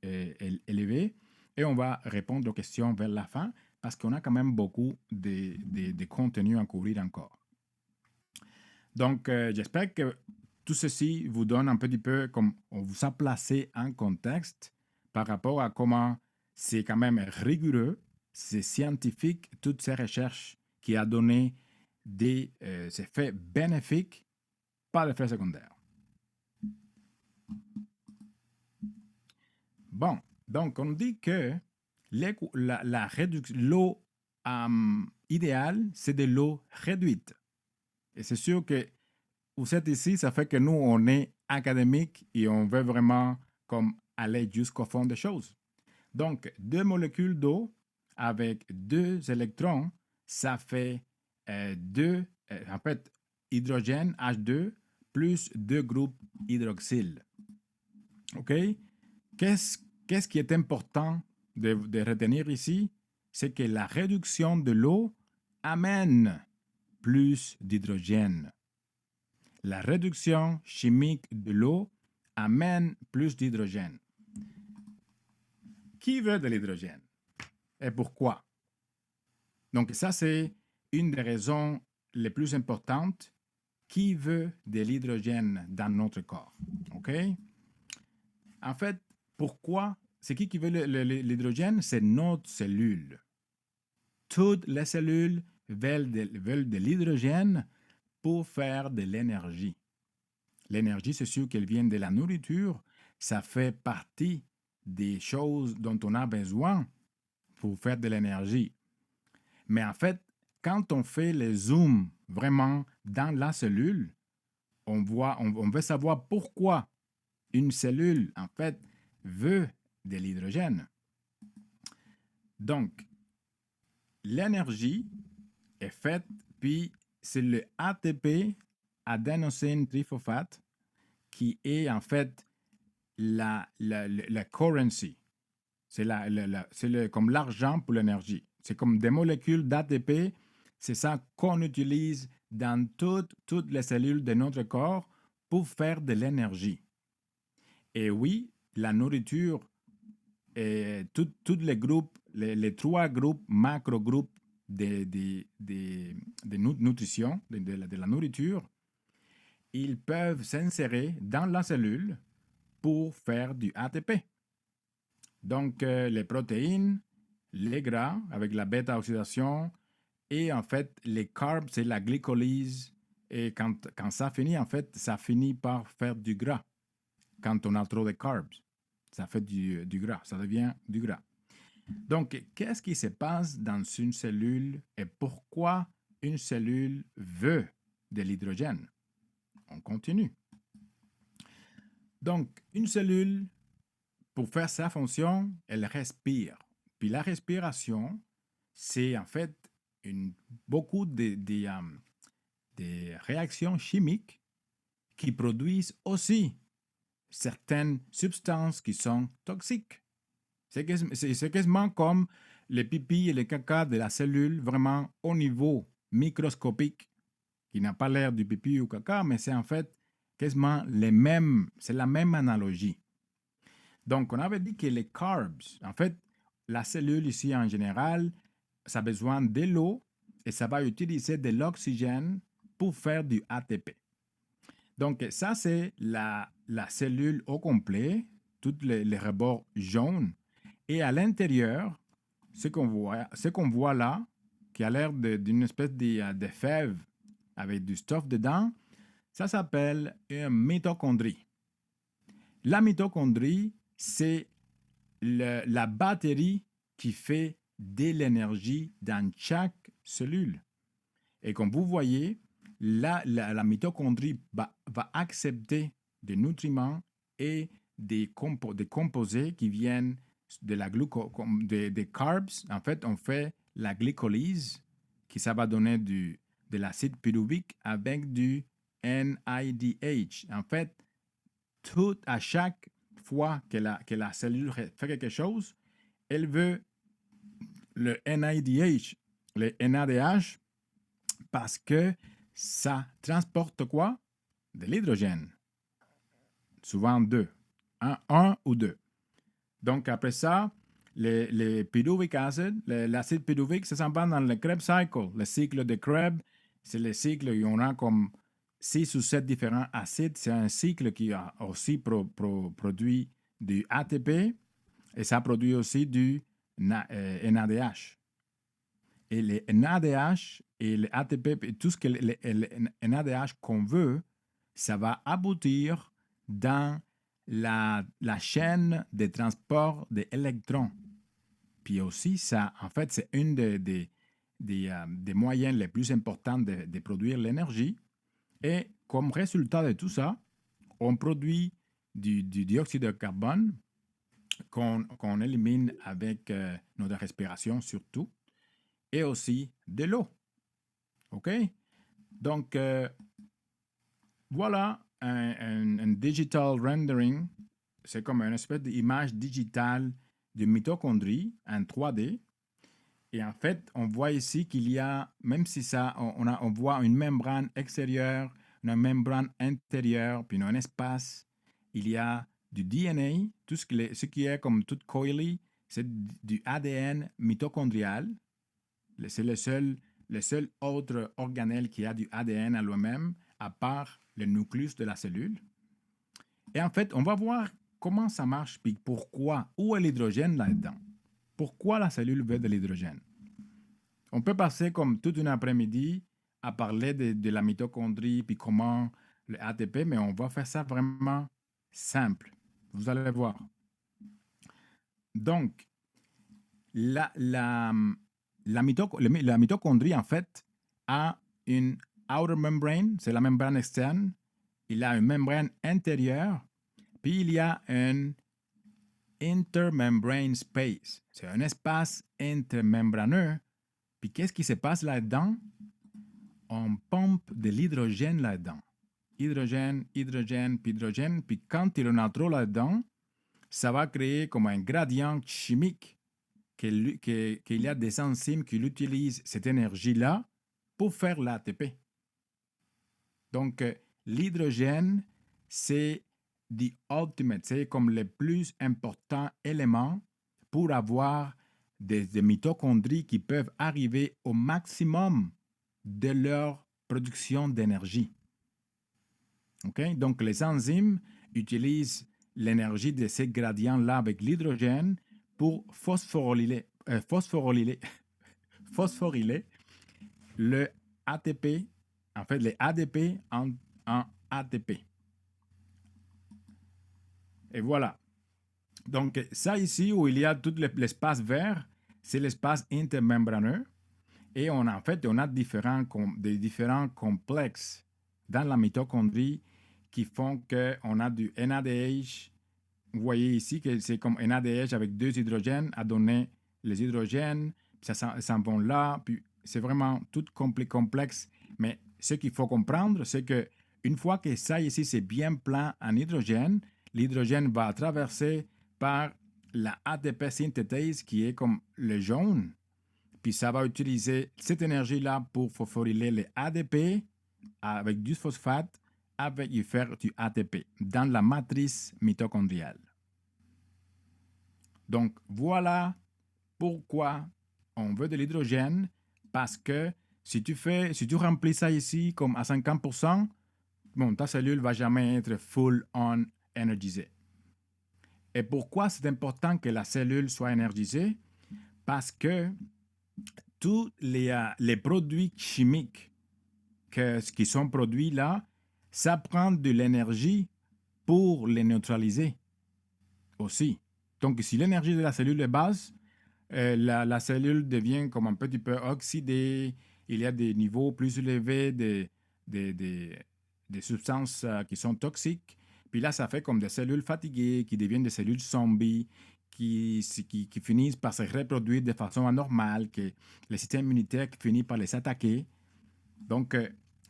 élevée et on va répondre aux questions vers la fin parce qu'on a quand même beaucoup de contenu à couvrir encore. Donc, j'espère que tout ceci vous donne un petit peu comme on vous a placé en contexte par rapport à comment c'est quand même rigoureux, c'est scientifique, toutes ces recherches qui a donné des effets bénéfiques, pas d'effets secondaires. Bon, donc on dit que l'eau idéale, c'est de l'eau réduite. Et c'est sûr que vous êtes ici, ça fait que nous, on est académique et on veut vraiment comme aller jusqu'au fond des choses. Donc, 2 molécules d'eau avec 2 électrons, ça fait en fait, hydrogène H2 plus 2 groupes hydroxyle. OK? Qu'est-ce qui est important de retenir ici? C'est que la réduction de l'eau amène plus d'hydrogène. La réduction chimique de l'eau amène plus d'hydrogène. Qui veut de l'hydrogène? Et pourquoi? Donc, ça, c'est une des raisons les plus importantes. Qui veut de l'hydrogène dans notre corps? OK? En fait, pourquoi? C'est qui veut l'hydrogène? C'est notre cellule. Toutes les cellules veulent de l'hydrogène pour faire de l'énergie. L'énergie, c'est sûr qu'elle vient de la nourriture. Ça fait partie des choses dont on a besoin pour faire de l'énergie. Mais en fait, quand on fait les zooms vraiment dans la cellule, on veut savoir pourquoi une cellule, en fait, veut de l'hydrogène. Donc, l'énergie est faite, puis c'est le ATP, adenosine triphosphate, qui est en fait la currency. C'est comme l'argent pour l'énergie. C'est comme des molécules d'ATP. C'est ça qu'on utilise dans toutes les cellules de notre corps pour faire de l'énergie. Et oui, la nourriture et tous les groupes, les 3 groupes, macro-groupes de nutrition, de la nourriture, ils peuvent s'insérer dans la cellule pour faire du ATP. Donc, les protéines, les gras avec la bêta-oxydation et en fait, les carbs, c'est la glycolyse. Et quand ça finit, en fait, ça finit par faire du gras. Quand on a trop de carbs, ça fait du gras, ça devient du gras. Donc, qu'est-ce qui se passe dans une cellule et pourquoi une cellule veut de l'hydrogène? On continue. Donc, une cellule, pour faire sa fonction, elle respire. Puis la respiration, c'est en fait beaucoup de réactions chimiques qui produisent aussi certaines substances qui sont toxiques. C'est quasiment comme les pipis et les caca de la cellule, vraiment au niveau microscopique, qui n'a pas l'air du pipi ou caca, mais c'est en fait quasiment c'est la même analogie. Donc, on avait dit que les carbs, en fait, la cellule ici en général, ça a besoin de l'eau et ça va utiliser de l'oxygène pour faire du ATP. Donc, ça, c'est la cellule au complet, tous les rebords jaunes. Et à l'intérieur, ce qu'on voit là, qui a l'air d'une espèce de fève avec du stuff dedans, ça s'appelle une mitochondrie. La mitochondrie, c'est la batterie qui fait de l'énergie dans chaque cellule. Et comme vous voyez, la mitochondrie va accepter des nutriments et des composés qui viennent des carbs. En fait, on fait la glycolyse, qui ça va donner de l'acide pyruvique avec du NADH. En fait, à chaque fois que la cellule fait quelque chose, elle veut le NADH, le NADH, parce que ça transporte quoi? De l'hydrogène. Souvent deux. Un ou deux. Donc, après ça, les pyruvic acid, l'acide pyruvique, ça s'en va dans le Krebs cycle. Le cycle de Krebs, c'est le cycle où on a comme 6 ou 7 différents acides. C'est un cycle qui a aussi produit du ATP et ça produit aussi du NADH. Et le NADH et le ATP, et tout ce que le NADH qu'on veut, ça va aboutir dans la chaîne de transport des électrons. Puis aussi, ça, en fait, c'est une des moyens les plus importants de produire l'énergie. Et comme résultat de tout ça, on produit du dioxyde de carbone qu'on élimine avec notre respiration surtout, et aussi de l'eau. OK? Donc, voilà un digital rendering. C'est comme une espèce d'image digitale de mitochondrie en 3D. Et en fait, on voit ici qu'il y a, même si ça, on voit une membrane extérieure, une membrane intérieure, puis un espace, il y a du DNA, ce qui est comme tout coily, c'est du ADN mitochondrial. C'est le seul autre organelle qui a du ADN à lui-même, à part le nucléus de la cellule. Et en fait, on va voir comment ça marche, puis pourquoi, où est l'hydrogène là-dedans. Pourquoi la cellule veut de l'hydrogène? On peut passer comme toute une après-midi à parler de la mitochondrie, puis comment le ATP, mais on va faire ça vraiment simple. Vous allez voir. Donc, la mitochondrie, en fait, a une outer membrane, c'est la membrane externe. Il a une membrane intérieure, puis il y a un intermembrane space. C'est un espace intermembraneux. Puis qu'est-ce qui se passe là-dedans? On pompe de l'hydrogène là-dedans. Hydrogène, hydrogène, puis hydrogène. Puis quand il y en a trop là-dedans, ça va créer comme un gradient chimique qu'il y a des enzymes qui utilisent cette énergie-là pour faire l'ATP. Donc, l'hydrogène, c'est the ultimate, c'est comme le plus important élément pour avoir des mitochondries qui peuvent arriver au maximum de leur production d'énergie. Okay? Donc, les enzymes utilisent l'énergie de ces gradients-là avec l'hydrogène pour phosphoryler le ATP, en fait, les ADP en ATP. Et voilà. Donc, ça ici, où il y a tout l'espace vert, c'est l'espace intermembraneux. Et on a des différents complexes dans la mitochondrie qui font qu'on a du NADH. Vous voyez ici que c'est comme NADH avec 2 hydrogènes à donner les hydrogènes, ça s'en vont là, puis c'est vraiment tout complexe. Mais ce qu'il faut comprendre, c'est que une fois que ça ici c'est bien plein en hydrogène, l'hydrogène va traverser par la ATP synthétase qui est comme le jaune, puis ça va utiliser cette énergie-là pour phosphoryler les ADP avec du phosphate, avec y faire du ATP dans la matrice mitochondriale. Donc, voilà Pourquoi on veut de l'hydrogène? Parce que si tu remplis ça ici comme à 50%, bon, ta cellule ne va jamais être full on énergisée. Et pourquoi c'est important que la cellule soit énergisée? Parce que tous les produits chimiques qui sont produits là, ça prend de l'énergie pour les neutraliser aussi. Donc, si l'énergie de la cellule est basse, la cellule devient comme un petit peu oxydée. Il y a des niveaux plus élevés des substances qui sont toxiques. Puis là, ça fait comme des cellules fatiguées qui deviennent des cellules zombies qui finissent par se reproduire de façon anormale, que le système immunitaire finit par les attaquer. Donc,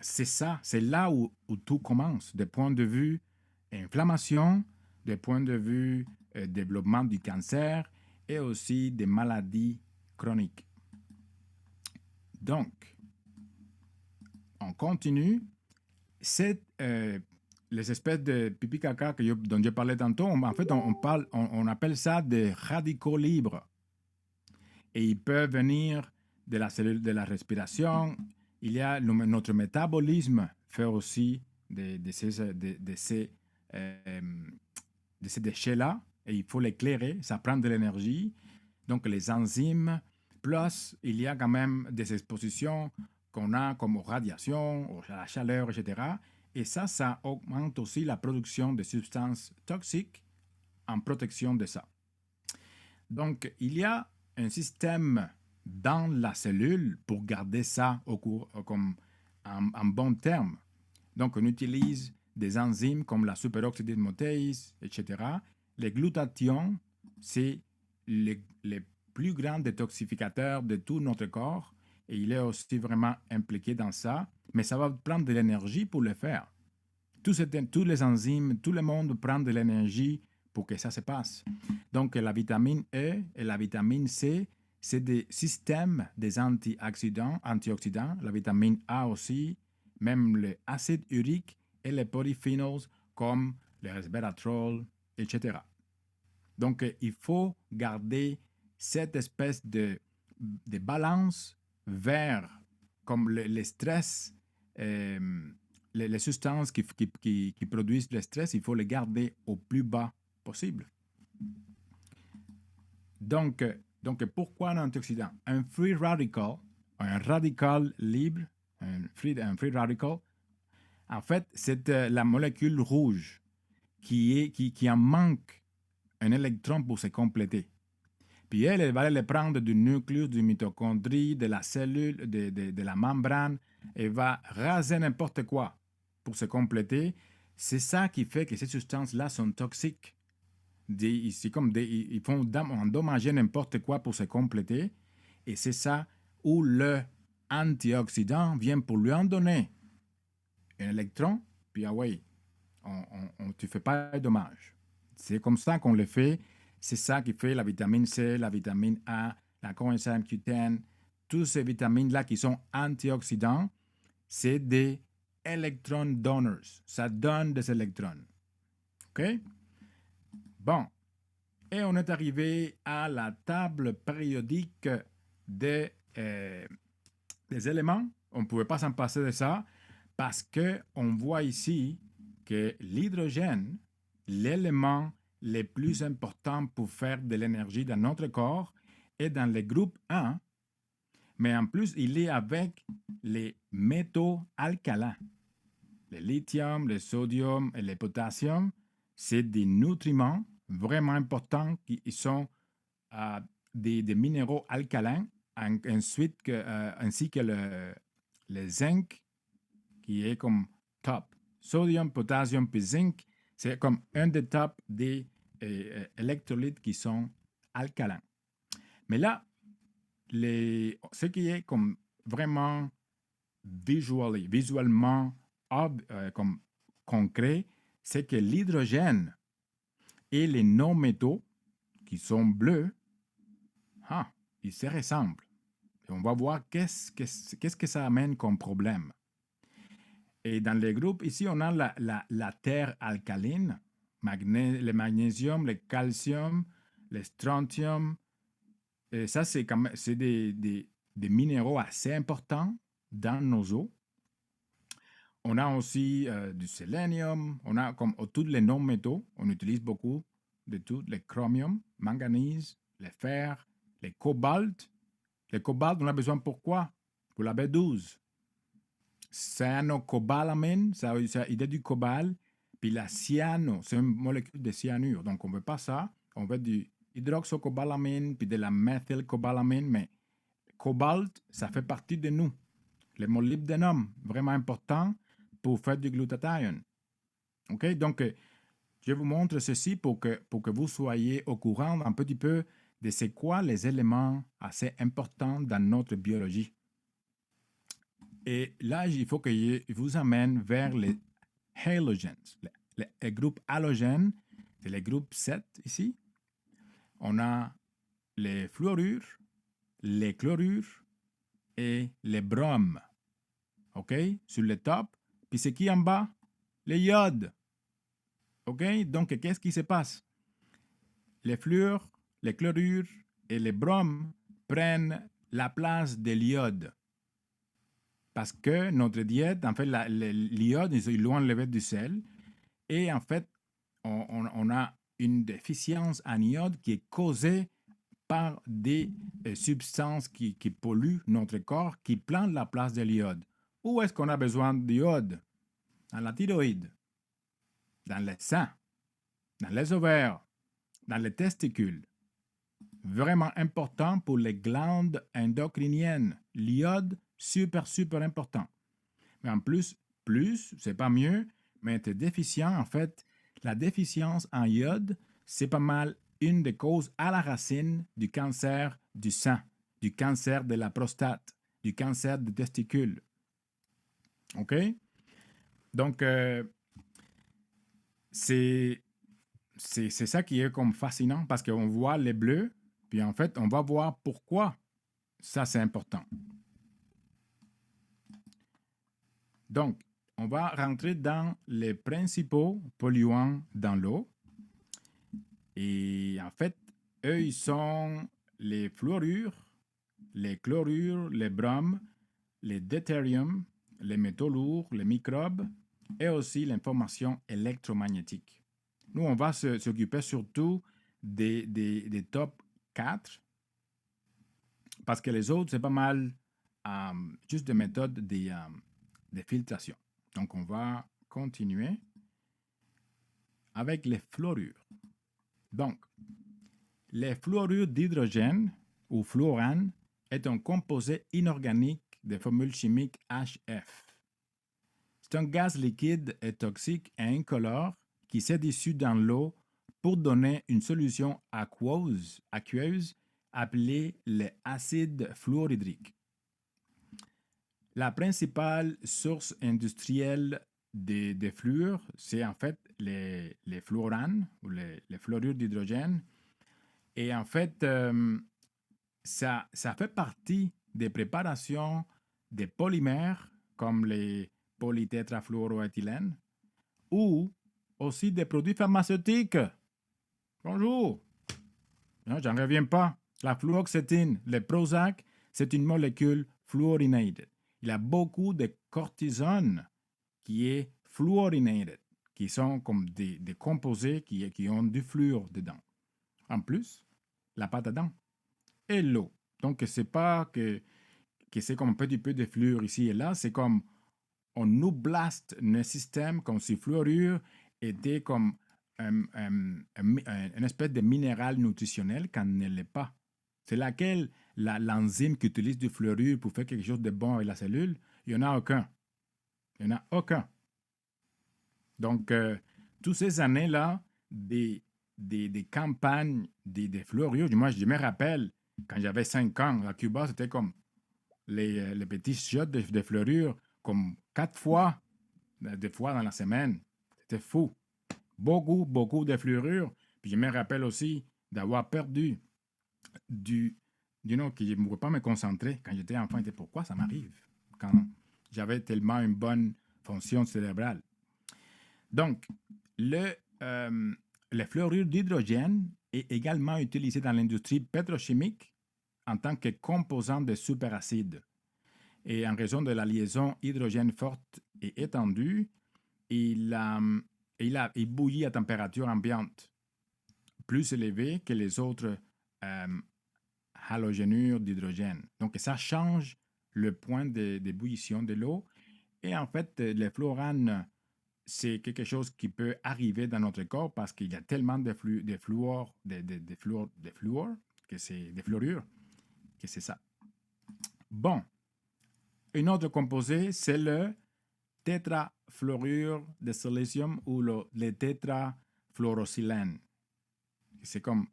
c'est ça, c'est là où tout commence, du point de vue inflammation, du point de vue développement du cancer et aussi des maladies chroniques. Donc, on continue. Les espèces de pipi caca dont je parlais tantôt, en fait, on appelle ça des radicaux libres. Et ils peuvent venir de la cellule de la respiration. Il y a notre métabolisme fait aussi de ces déchets-là, et il faut l'éclairer, ça prend de l'énergie. Donc les enzymes, plus il y a quand même des expositions qu'on a comme aux radiations, à la chaleur, etc. Et ça augmente aussi la production de substances toxiques en protection de ça. Donc il y a un système dans la cellule pour garder ça comme en bon terme. Donc, on utilise des enzymes comme la superoxydase mutase, etc. Les glutathions, c'est les plus grands détoxificateurs de tout notre corps et il est aussi vraiment impliqué dans ça, mais ça va prendre de l'énergie pour le faire. Tous les enzymes, tout le monde prend de l'énergie pour que ça se passe. Donc, la vitamine E et la vitamine C, c'est des systèmes des antioxydants. La vitamine A aussi, même l'acide urique et les polyphenols comme le resveratrol, etc. Donc, il faut garder cette espèce de balance vers comme le stress, les substances qui produisent le stress, il faut les garder au plus bas possible. Donc pourquoi un antioxydant? Un free radical, un radical libre, un free radical, en fait, c'est la molécule rouge qui en manque un électron pour se compléter. Puis elle va aller prendre du nucléus, du mitochondrie, de la cellule, de la membrane, et va raser n'importe quoi pour se compléter. C'est ça qui fait que ces substances-là sont toxiques. C'est comme ils font endommager n'importe quoi pour se compléter. Et c'est ça où le antioxydant vient pour lui en donner un électron, puis ah oui, tu ne fais pas de dommage. C'est comme ça qu'on le fait. C'est ça qui fait la vitamine C, la vitamine A, la coenzyme Q10, toutes ces vitamines-là qui sont antioxydants, c'est des electron donors. Ça donne des électrons. OK? Bon. Et on est arrivé à la table périodique des éléments. On ne pouvait pas s'en passer de ça parce qu'on voit ici que l'hydrogène, l'élément le plus important pour faire de l'énergie dans notre corps, est dans le groupe 1, mais en plus, il est avec les métaux alcalins. Le lithium, le sodium et le potassium, c'est des nutriments vraiment importants qui sont des minéraux alcalins, ainsi que le zinc, qui est comme top. Sodium, potassium puis zinc, c'est comme un des tops des électrolytes qui sont alcalins. Mais là, ce qui est comme vraiment visuellement comme concret, c'est que l'hydrogène et les non-métaux qui sont bleus, ils se ressemblent. Et on va voir qu'est-ce que ça amène comme problème. Et dans les groupes, ici, on a la terre alcaline, le magnésium, le calcium, le strontium, Et ça, c'est des minéraux assez importants dans nos eaux. On a aussi du sélénium, on a comme tous les non-métaux, on utilise beaucoup de tout, les chromium, manganèse, les fer, les cobalt. Les cobalt, on a besoin pourquoi? Pour la B12. Cyanocobalamine, ça idée du cobalt, puis la cyano, c'est une molécule de cyanure, donc on ne veut pas ça, on veut du hydroxocobalamine, puis de la méthylcobalamine, mais cobalt, ça fait partie de nous. Le molybdénum, vraiment important pour faire du glutathione. OK? Donc, je vous montre ceci pour que vous soyez au courant un petit peu de c'est quoi les éléments assez importants dans notre biologie. Et là, il faut que je vous amène vers les halogens. Les groupes halogènes, c'est le groupe 7 ici. On a les fluorures, les chlorures et les bromes. OK? Sur le top. Puis c'est qui en bas? Les iodes. OK? Donc, qu'est-ce qui se passe? Les fluores, les chlorures et les bromes prennent la place de l'iode. Parce que notre diète, en fait, l'iode, ils l'ont enlevé du sel. Et en fait, on a une déficience en iode qui est causée par des substances qui polluent notre corps, qui prennent la place de l'iode. Où est-ce qu'on a besoin d'iode? Dans la thyroïde, dans le sang, dans les ovaires, dans les testicules. Vraiment important pour les glandes endocriniennes. L'iode, super, super important. Mais en plus, c'est pas mieux, mais être déficient, en fait, la déficience en iode, c'est pas mal une des causes à la racine du cancer du sein, du cancer de la prostate, du cancer des testicules. OK? Donc, c'est ça qui est comme fascinant parce qu'on voit les bleus, puis en fait, on va voir pourquoi ça c'est important. Donc, on va rentrer dans les principaux polluants dans l'eau. Et en fait, eux, ils sont les fluorures, les chlorures, les bromes, les deutériums, les métaux lourds, les microbes et aussi l'information électromagnétique. Nous, on va s'occuper surtout des top 4 parce que les autres, c'est pas mal juste des méthodes de filtration. Donc, on va continuer avec les fluorures. Donc, les fluorures d'hydrogène ou fluorane est un composé inorganique de formule chimique HF. C'est un gaz liquide et toxique et incolore qui s'est dissous dans l'eau pour donner une solution aqueuse appelée l'acide fluorhydrique. La principale source industrielle des fluors, c'est en fait les fluoranes ou les fluorures d'hydrogène. Et en fait, ça fait partie des préparations des polymères comme les polytétrafluoroéthylène ou aussi des produits pharmaceutiques. Bonjour. Non, j'en reviens pas. La fluoxétine, le Prozac, c'est une molécule fluorinated. Il y a beaucoup de cortisone qui est fluorinated, qui sont comme des composés qui ont du fluor dedans. En plus, la pâte à dents et l'eau. Donc, c'est pas que c'est comme un petit peu de fluor ici et là, c'est comme on nous blaste nos systèmes comme si fluorure était comme une espèce de minéral nutritionnel quand elle ne l'est pas. C'est laquelle l'enzyme qui utilise du fluorure pour faire quelque chose de bon avec la cellule, il n'y en a aucun. Il n'y en a aucun. Donc, toutes ces années-là, des campagnes des fluorures, moi, je me rappelle, quand j'avais 5 ans, à Cuba, c'était comme les petits shots de fluorure, comme 4 fois, des fois dans la semaine. C'était fou. Beaucoup, beaucoup de fluorure. Puis je me rappelle aussi d'avoir perdu que je ne pouvais pas me concentrer quand j'étais enfant. Et pourquoi ça m'arrive quand j'avais tellement une bonne fonction cérébrale. Donc, le fluorure d'hydrogène est également utilisé dans l'industrie pétrochimique en tant que composant de superacide. Et en raison de la liaison hydrogène forte et étendue, il bouillit à température ambiante, plus élevée que les autres halogénures d'hydrogène. Donc, ça change le point d'ébullition de l'eau. Et en fait, le fluorane, c'est quelque chose qui peut arriver dans notre corps parce qu'il y a tellement de fluor, que c'est des fluorures, que c'est ça. Bon, un autre composé, c'est le tétrafluorure de silicium ou le tétrafluorosilène. C'est comme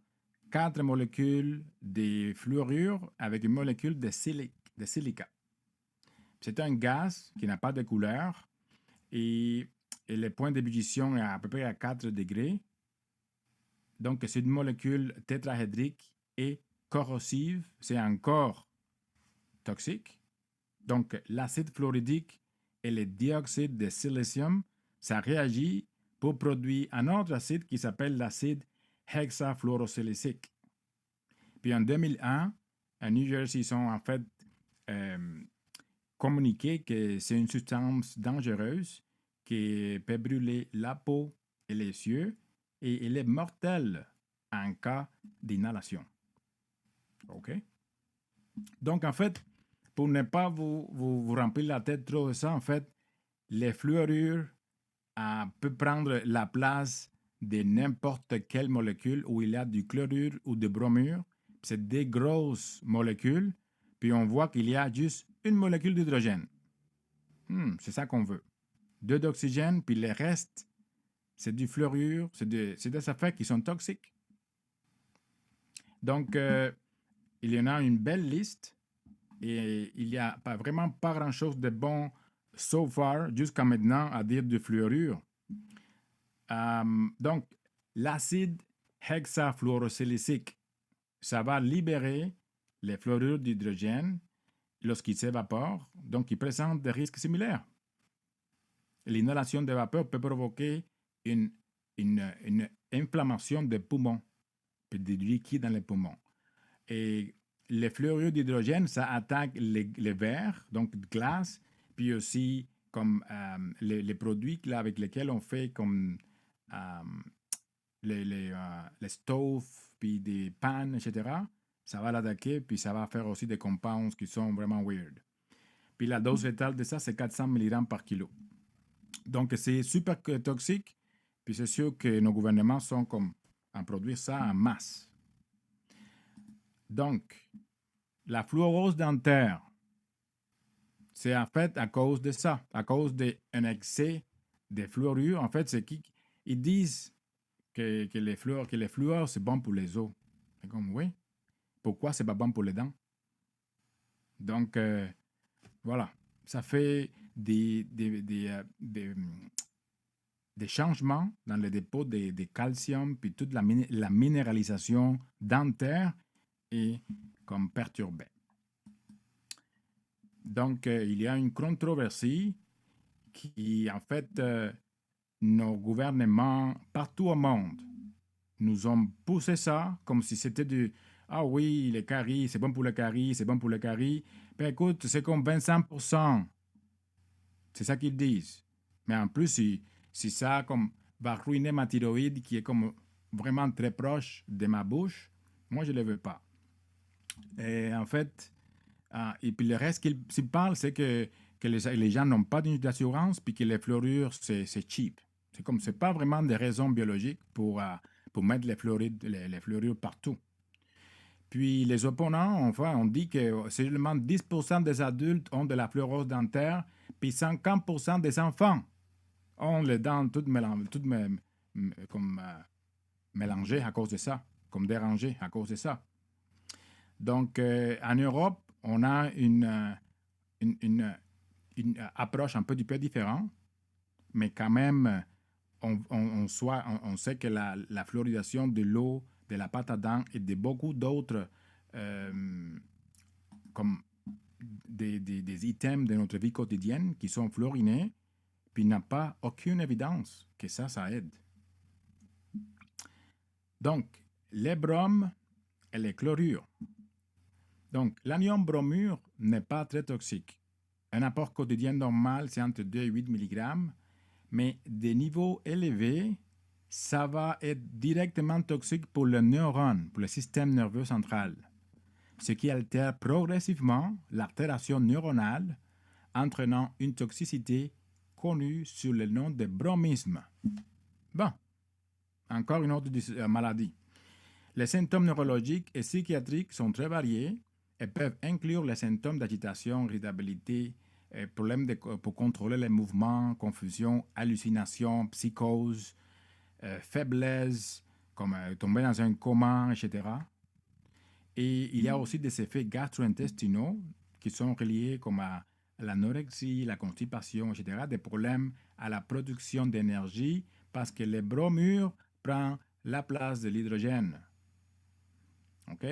4 molécules de fluorure avec une molécule de silica. C'est un gaz qui n'a pas de couleur et le point d'ébullition est à peu près à 4 degrés. Donc, c'est une molécule tétraédrique et corrosive. C'est encore toxique. Donc, l'acide fluoridique et le dioxyde de silicium, ça réagit pour produire un autre acide qui s'appelle l'acide hexafluorosilicique. Puis en 2001, à New Jersey, ils ont en fait communiqué que c'est une substance dangereuse qui peut brûler la peau et les yeux et elle est mortelle en cas d'inhalation. OK? Donc, en fait, pour ne pas vous remplir la tête trop de ça, en fait, les fluorures peuvent prendre la place de n'importe quelle molécule où il y a du chlorure ou du bromure. C'est des grosses molécules, puis on voit qu'il y a juste une molécule d'hydrogène. C'est ça qu'on veut. 2 d'oxygène, puis le reste, c'est du fluorure, c'est des affaires qui sont toxiques. Donc, il y en a une belle liste et il n'y a vraiment pas grand-chose de bon so far, jusqu'à maintenant, à dire du fluorure. Donc, l'acide hexafluorosilicique, ça va libérer les fluorures d'hydrogène lorsqu'il s'évapore, donc il présente des risques similaires. L'inhalation de vapeur peut provoquer une inflammation des poumons, puis du liquide dans les poumons. Et les fluorures d'hydrogène, ça attaque les verres, donc glace, puis aussi comme les produits là, avec lesquels on fait comme les stoves, puis des pannes, etc. Ça va l'attaquer, puis ça va faire aussi des compounds qui sont vraiment weird. Puis la dose létale de ça, c'est 400 mg par kilo. Donc, c'est super toxique, puis c'est sûr que nos gouvernements sont comme à produire ça en masse. Donc, la fluorose dentaire, c'est en fait à cause de ça, à cause d'un excès de fluorure. En fait, c'est qu'ils disent que les fluors, c'est bon pour les os. C'est comme, oui. Pourquoi c'est pas bon pour les dents? Donc, voilà. Ça fait des changements dans le dépôt de calcium, puis toute la minéralisation dentaire est comme perturbée. Donc, il y a une controversie qui, en fait, nos gouvernements partout au monde nous ont poussé ça comme si c'était du « Ah oui, les caries, c'est bon pour le caries, c'est bon pour le caries. » Ben écoute, c'est comme 25%. C'est ça qu'ils disent. Mais en plus, si ça comme, va ruiner ma thyroïde qui est comme vraiment très proche de ma bouche, moi, je ne le veux pas. Et en fait, et puis le reste qu'ils parlent, c'est que les gens n'ont pas d'assurance puis que les fluorures, c'est cheap. C'est pas vraiment des raisons biologiques pour mettre les fluorures partout. Puis les opponents, enfin, on dit que seulement 10% des adultes ont de la fluorose dentaire, puis 50% des enfants ont les dents toutes mélangées à cause de ça, comme dérangées à cause de ça. Donc, en Europe, on a une approche un peu différente, mais quand même, on sait que la fluoridation de l'eau, de la pâte à dents et de beaucoup d'autres comme des items de notre vie quotidienne qui sont fluorinés, puis il n'y a pas aucune évidence que ça aide. Donc, les bromes et les chlorures. Donc, l'anion bromure n'est pas très toxique. Un apport quotidien normal, c'est entre 2 et 8 mg, mais des niveaux élevés, ça va être directement toxique pour le neurone, pour le système nerveux central, ce qui altère progressivement l'altération neuronale, entraînant une toxicité connue sous le nom de bromisme. Bon, encore une autre maladie. Les symptômes neurologiques et psychiatriques sont très variés et peuvent inclure les symptômes d'agitation, irritabilité, problèmes pour contrôler les mouvements, confusion, hallucination, psychose, faiblesse, comme tomber dans un coma, etc. Et il y a aussi des effets gastro-intestinaux qui sont reliés comme à l'anorexie, la constipation, etc., des problèmes à la production d'énergie parce que le bromure prend la place de l'hydrogène. OK?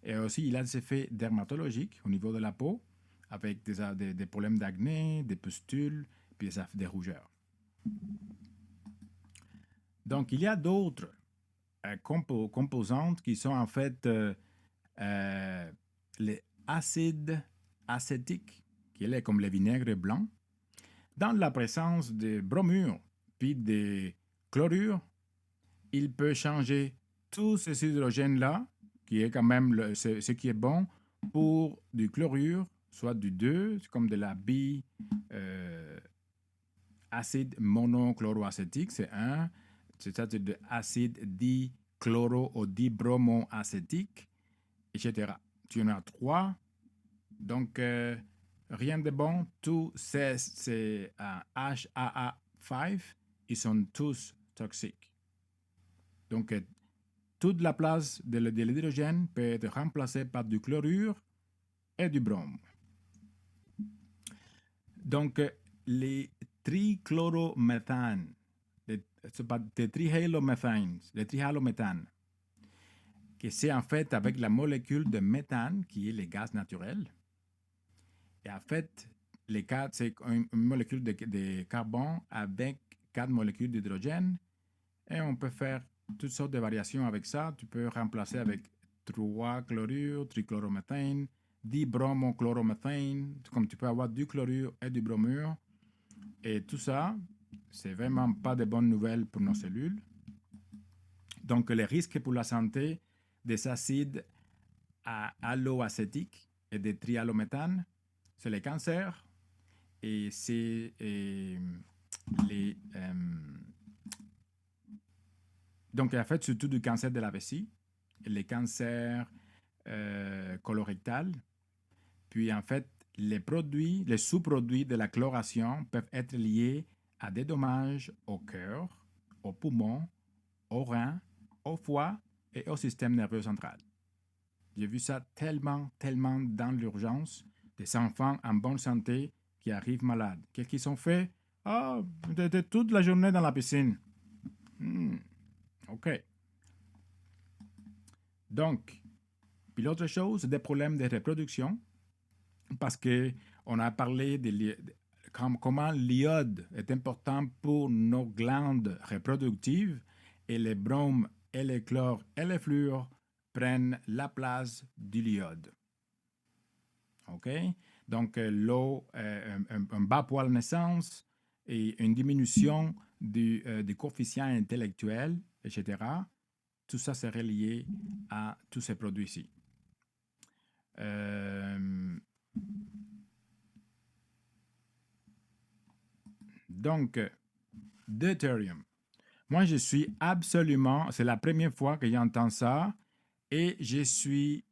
Et aussi, il a des effets dermatologiques au niveau de la peau avec des problèmes d'acné, des pustules, puis des rougeurs. Donc, il y a d'autres composantes qui sont en fait les acides acétiques, qui est comme le vinaigre blanc. Dans la présence de bromure puis de chlorure, il peut changer tous ces hydrogènes-là, qui est quand même ce qui est bon, pour du chlorure, soit du 2, comme de la acide monochloroacétique, c'est 1, c'est-à-dire de acide dichloro ou dibromoacétique, etc. Tu en as 3, donc rien de bon, tous ces HAA5, ils sont tous toxiques. Donc, toute la place de l'hydrogène peut être remplacée par du chlorure et du brome. Donc, les trichlorométhanes, les trihalométhanes, que c'est en fait avec la molécule de méthane, qui est le gaz naturel. Et en fait, c'est une molécule de carbone avec 4 molécules d'hydrogène. Et on peut faire toutes sortes de variations avec ça. Tu peux remplacer avec 3 chlorure, trichlorométhane, dibromochlorométhane, comme tu peux avoir du chlorure et du bromure. Et tout ça, c'est vraiment pas de bonnes nouvelles pour nos cellules. Donc, les risques pour la santé des acides alloacétiques et des trihalométhanes, c'est les cancers et c'est les... donc, en fait, surtout du cancer de la vessie, les cancers colorectales. Puis, en fait, les sous-produits de la chloration peuvent être liés à des dommages au cœur, aux poumons, aux reins, au foie et au système nerveux central. J'ai vu ça tellement dans l'urgence, des enfants en bonne santé qui arrivent malades. Qu'est-ce qu'ils ont fait? Ah, j'étais toute la journée dans la piscine. OK. Donc, puis l'autre chose, c'est des problèmes de reproduction, parce qu'on a parlé de comment l'iode est important pour nos glandes reproductives, et les bromes et les chlores et les fluors prennent la place de l'iode. OK? Donc, l'eau, un bas poids de naissance et une diminution du coefficient intellectuel, etc., tout ça serait lié à tous ces produits-ci. Donc, deutérium. Moi, je suis absolument... C'est la première fois que j'entends ça. Et je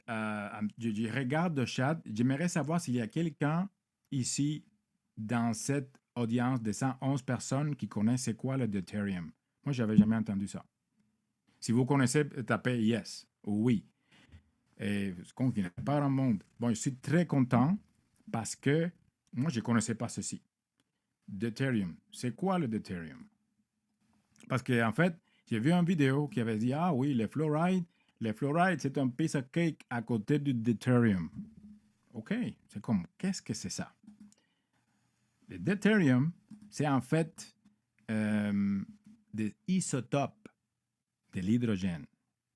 regarde le chat. J'aimerais savoir s'il y a quelqu'un ici dans cette audience de 111 personnes qui connaissent c'est quoi le deutérium. Moi, je n'avais jamais entendu ça. Si vous connaissez, tapez yes ou oui. Et ce qu'on n'est pas dans le monde. Bon, je suis très content parce que moi, je ne connaissais pas ceci. Deutérium. C'est quoi le deutérium? Parce qu'en fait, j'ai vu une vidéo qui avait dit, ah oui, le fluoride, c'est un piece of cake à côté du deutérium. OK, c'est comme, qu'est-ce que c'est ça? Le deutérium, c'est en fait des isotopes de l'hydrogène.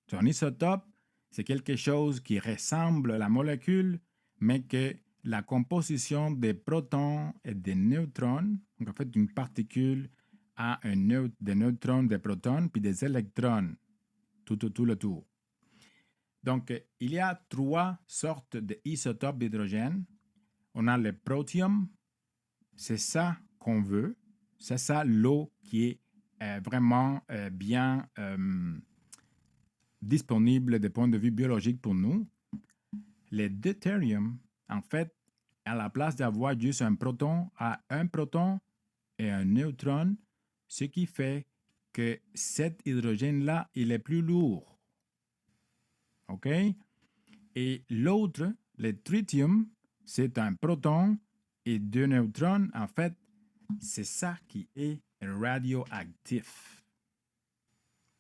C'est un isotope c'est quelque chose qui ressemble à la molécule, mais que la composition des protons et des neutrons, donc en fait, une particule a des neutrons, des protons, puis des électrons tout autour le tour. Donc, il y a 3 sortes d'isotopes d'hydrogène. On a le protium, c'est ça qu'on veut, c'est ça l'eau qui est vraiment bien disponible du point de vue biologique pour nous. Le deutérium, en fait, à la place d'avoir juste un proton, a un proton et un neutron, ce qui fait que cet hydrogène-là, il est plus lourd. OK? Et l'autre, le tritium, c'est un proton et 2 neutrons. En fait, c'est ça qui est radioactif.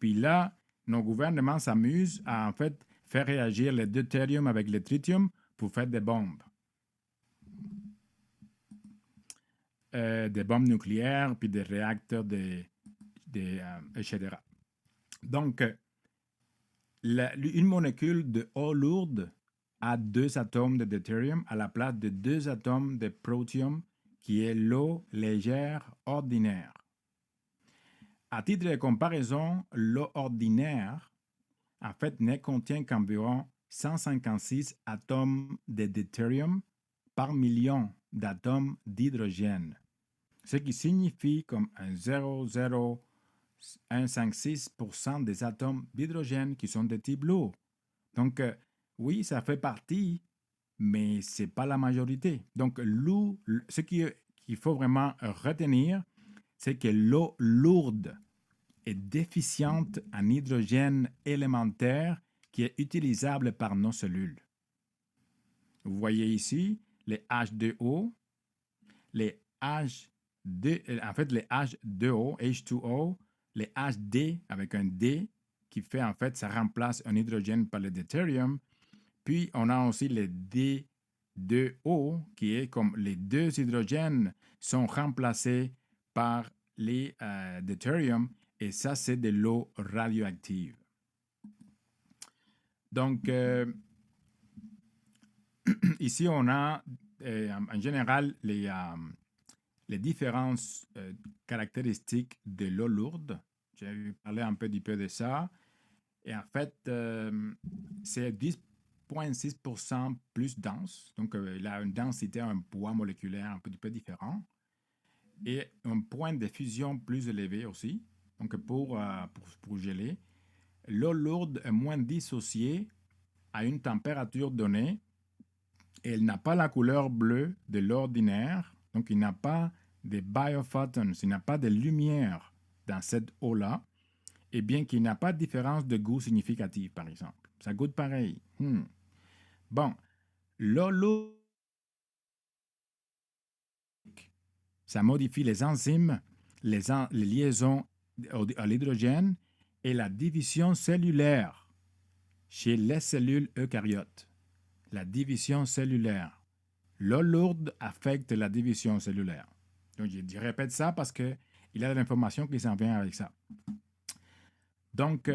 Puis là, nos gouvernements s'amusent à en fait faire réagir le deutérium avec le tritium pour faire des bombes. Des bombes nucléaires, puis des réacteurs, etc. Donc, une molécule de eau lourde a 2 atomes de deutérium à la place de 2 atomes de protium, qui est l'eau légère ordinaire. À titre de comparaison, l'eau ordinaire, en fait, ne contient qu'environ 156 atomes de deutérium par million d'atomes d'hydrogène, ce qui signifie comme un 0,0156% des atomes d'hydrogène qui sont de type lourd. Donc, oui, ça fait partie, mais ce n'est pas la majorité. Donc, ce qu'il faut vraiment retenir, c'est que l'eau lourde est déficiente en hydrogène élémentaire qui est utilisable par nos cellules. Vous voyez ici les H2O, les H2O, H2O, les HD avec un D qui fait en fait, ça remplace un hydrogène par le deutérium. Puis on a aussi les D2O qui est comme les 2 hydrogènes sont remplacés par les deutérium et ça c'est de l'eau radioactive. Donc ici on a en général les différentes caractéristiques de l'eau lourde. J'ai parlé un peu de ça. Et en fait, c'est 10,6% plus dense. Donc, il a une densité, un poids moléculaire un petit peu différent. Et un point de fusion plus élevé aussi. Donc, pour geler. L'eau lourde est moins dissociée à une température donnée. Et elle n'a pas la couleur bleue de l'ordinaire. Donc, il n'a pas de biophotons, il n'a pas de lumière dans cette eau-là. Et bien qu'il n'y a pas de différence de goût significative, par exemple. Ça goûte pareil. Bon, l'eau lourde, ça modifie les enzymes, les liaisons à l'hydrogène et la division cellulaire chez les cellules eucaryotes. La division cellulaire. L'eau lourde affecte la division cellulaire. Donc, je répète ça parce qu'il y a de l'information qui s'en vient avec ça. Donc,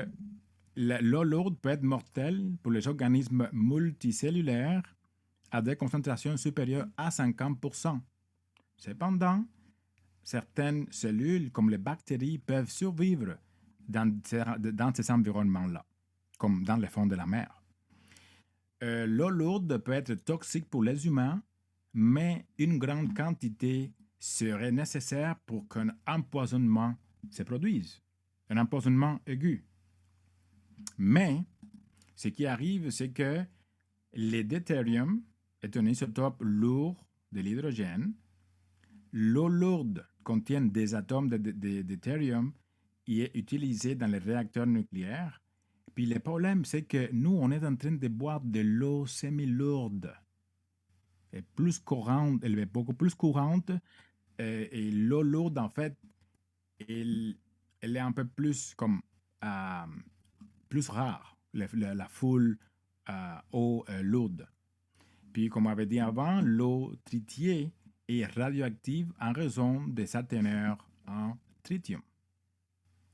l'eau lourde peut être mortelle pour les organismes multicellulaires à des concentrations supérieures à 50%. Cependant, certaines cellules, comme les bactéries, peuvent survivre dans ces environnements-là, comme dans le fond de la mer. L'eau lourde peut être toxique pour les humains, mais une grande quantité serait nécessaire pour qu'un empoisonnement se produise, un empoisonnement aigu. Mais ce qui arrive, c'est que le deutérium est un isotope lourd de l'hydrogène. L'eau lourde contient des atomes de deutérium et est utilisée dans les réacteurs nucléaires. Puis le problème, c'est que nous, on est en train de boire de l'eau semi-lourde. Elle est beaucoup plus courante. Et l'eau lourde, en fait, elle est un peu plus comme plus rare, la foule eau lourde. Puis, comme on avait dit avant, l'eau tritiée est radioactive en raison de sa teneur en tritium.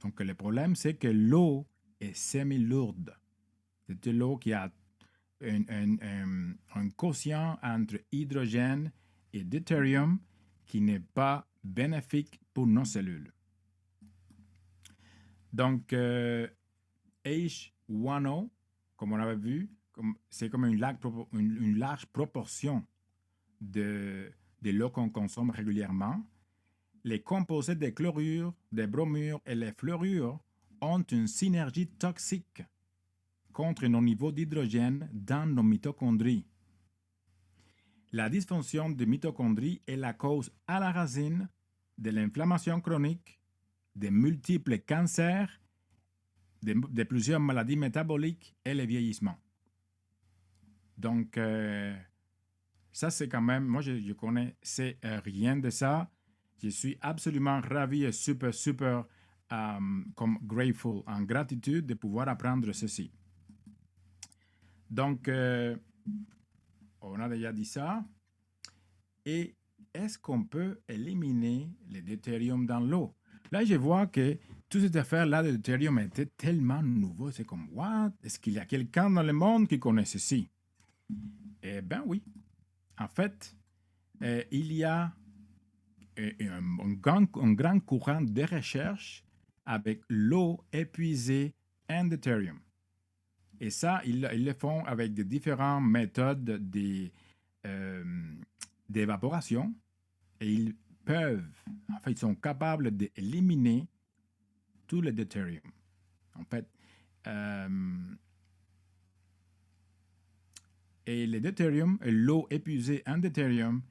Donc, le problème, c'est que l'eau est semi-lourde. C'est de l'eau qui a un quotient entre hydrogène et deutérium qui n'est pas bénéfique pour nos cellules. Donc, H1O, comme on avait vu, c'est comme une large proportion de l'eau qu'on consomme régulièrement. Les composés des chlorures, des bromures et les fluorures ont une synergie toxique contre nos niveaux d'hydrogène dans nos mitochondries. La dysfonction des mitochondries est la cause à la racine de l'inflammation chronique, de multiples cancers, de plusieurs maladies métaboliques et le vieillissement. Donc, ça, c'est quand même, moi, je connais rien de ça. Je suis absolument ravi et super, comme grateful, en gratitude de pouvoir apprendre ceci. Donc, on a déjà dit ça. Et est-ce qu'on peut éliminer le deutérium dans l'eau? Là, je vois que toute cette affaire-là de deutérium était tellement nouveau. C'est comme, what? Est-ce qu'il y a quelqu'un dans le monde qui connaît ceci? Eh bien, oui. En fait, il y a un grand courant de recherche avec l'eau épuisée en deutérium. Et ça, ils le font avec de différentes méthodes d'évaporation. Et ils sont capables d'éliminer tout le deutérium. En fait, et le deutérium, l'eau épuisée en deutérium,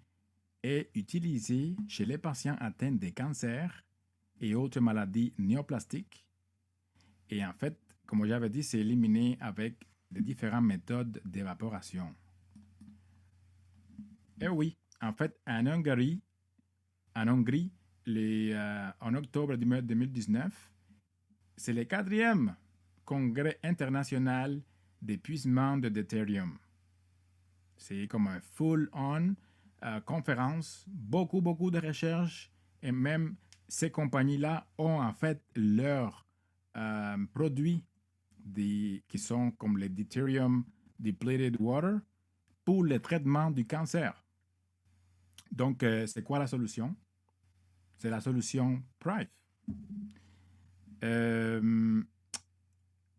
est utilisée chez les patients atteints de cancer et autres maladies néoplastiques. Et en fait, comme j'avais dit, c'est éliminé avec de différentes méthodes d'évaporation. Et oui, en fait, en Hongrie, en octobre 2019, c'est le 4e congrès international d'épuisement de deutérium. C'est comme un full-on conférence, beaucoup de recherches, et même ces compagnies-là ont en fait leurs produits qui sont comme le deuterium depleted water pour le traitement du cancer. Donc, c'est quoi la solution? C'est la solution Prive.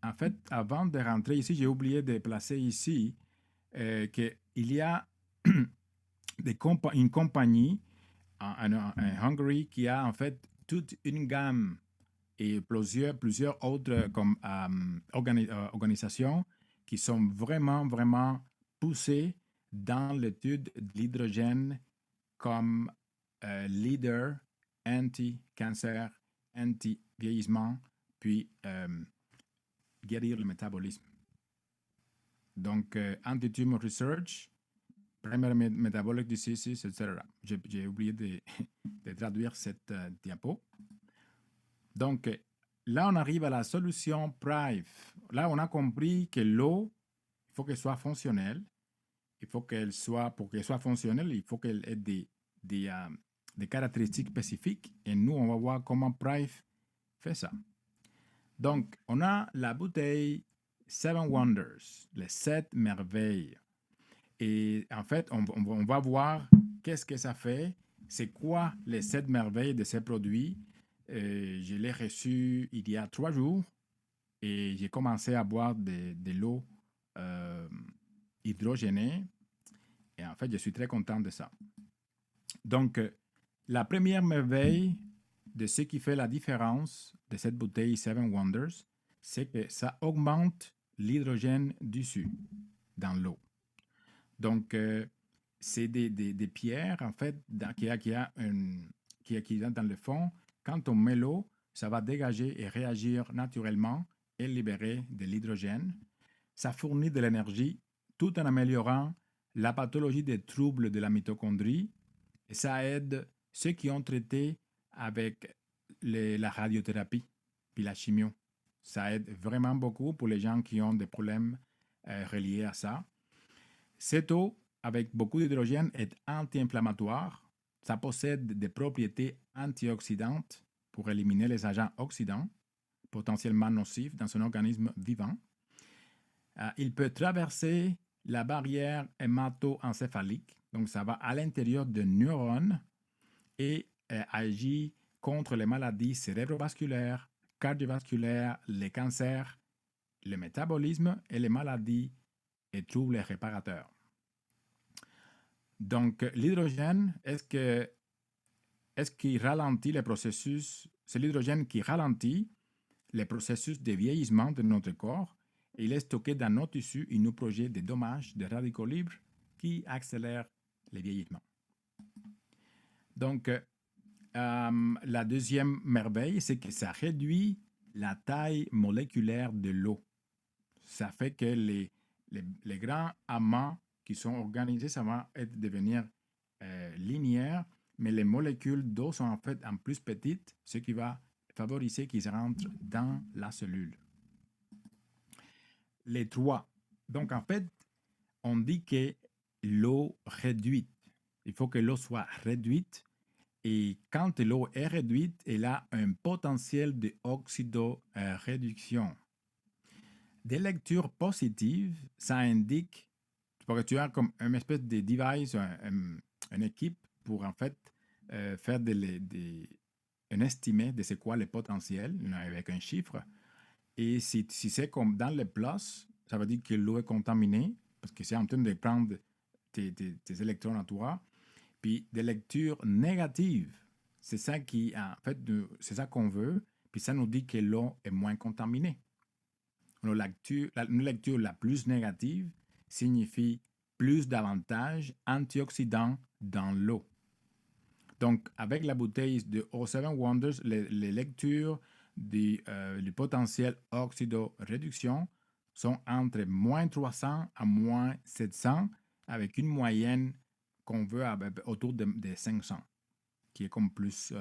En fait, avant de rentrer ici, j'ai oublié de placer ici qu'il y a une compagnie en Hongrie qui a en fait toute une gamme et plusieurs autres comme, organisations qui sont vraiment poussées dans l'étude de l'hydrogène comme leader anti-cancer, anti-vieillissement, puis guérir le métabolisme. Donc, anti-tumor research, primary metabolic diseases, etc. J'ai oublié de traduire cette diapo. Donc, là, on arrive à la solution Prive. Là, on a compris que l'eau, il faut qu'elle soit fonctionnelle. Pour qu'elle soit fonctionnelle, il faut qu'elle ait des caractéristiques spécifiques. Et nous, on va voir comment Prive fait ça. Donc, on a la bouteille Seven Wonders, les 7 merveilles. Et en fait, on va voir qu'est-ce que ça fait, c'est quoi les 7 merveilles de ces produits. Je l'ai reçu il y a 3 jours et j'ai commencé à boire de l'eau hydrogénée. Et en fait, je suis très content de ça. Donc, la première merveille de ce qui fait la différence de cette bouteille Seven Wonders, c'est que ça augmente l'hydrogène dessus dans l'eau. Donc, c'est des pierres, en fait, qui est dans le fond. Quand on met l'eau, ça va dégager et réagir naturellement et libérer de l'hydrogène. Ça fournit de l'énergie tout en améliorant la pathologie des troubles de la mitochondrie. Et ça aide ceux qui ont traité avec la radiothérapie puis la chimio. Ça aide vraiment beaucoup pour les gens qui ont des problèmes reliés à ça. Cette eau, avec beaucoup d'hydrogène, est anti-inflammatoire. Ça possède des propriétés antioxydantes pour éliminer les agents oxydants potentiellement nocifs dans un organisme vivant. Il peut traverser la barrière hémato-encéphalique, donc ça va à l'intérieur de neurones et agit contre les maladies cérébrovasculaires, cardiovasculaires, les cancers, le métabolisme et les maladies et troubles réparateurs. Donc, l'hydrogène, est-ce qu'il ralentit les processus? C'est l'hydrogène qui ralentit les processus de vieillissement de notre corps. Et il est stocké dans nos tissus et nous projette des dommages de radicaux libres qui accélèrent le vieillissement. Donc, la deuxième merveille, c'est que ça réduit la taille moléculaire de l'eau. Ça fait que les grands amas qui sont organisés, ça va devenir linéaire, mais les molécules d'eau sont en fait en plus petites, ce qui va favoriser qu'ils rentrent dans la cellule. Les trois. Donc, en fait, on dit que l'eau réduite, il faut que l'eau soit réduite. Et quand l'eau est réduite, elle a un potentiel d'oxydoréduction. Des lectures positives, ça indique que tu as comme une espèce de device, une équipe pour en fait faire un estimé de c'est quoi le potentiel avec un chiffre. Et si c'est comme dans les plus, ça veut dire que l'eau est contaminée parce que c'est en train de prendre tes électrons à toi. Puis des lectures négatives, c'est ça qui, en fait, c'est ça qu'on veut. Puis ça nous dit que l'eau est moins contaminée. Une lecture la plus négative signifie plus d'avantages antioxydants dans l'eau. Donc, avec la bouteille de O7 Wonders, les lectures du potentiel oxydoréduction sont entre moins 300 à moins 700 avec une moyenne qu'on veut autour de 500, qui est comme plus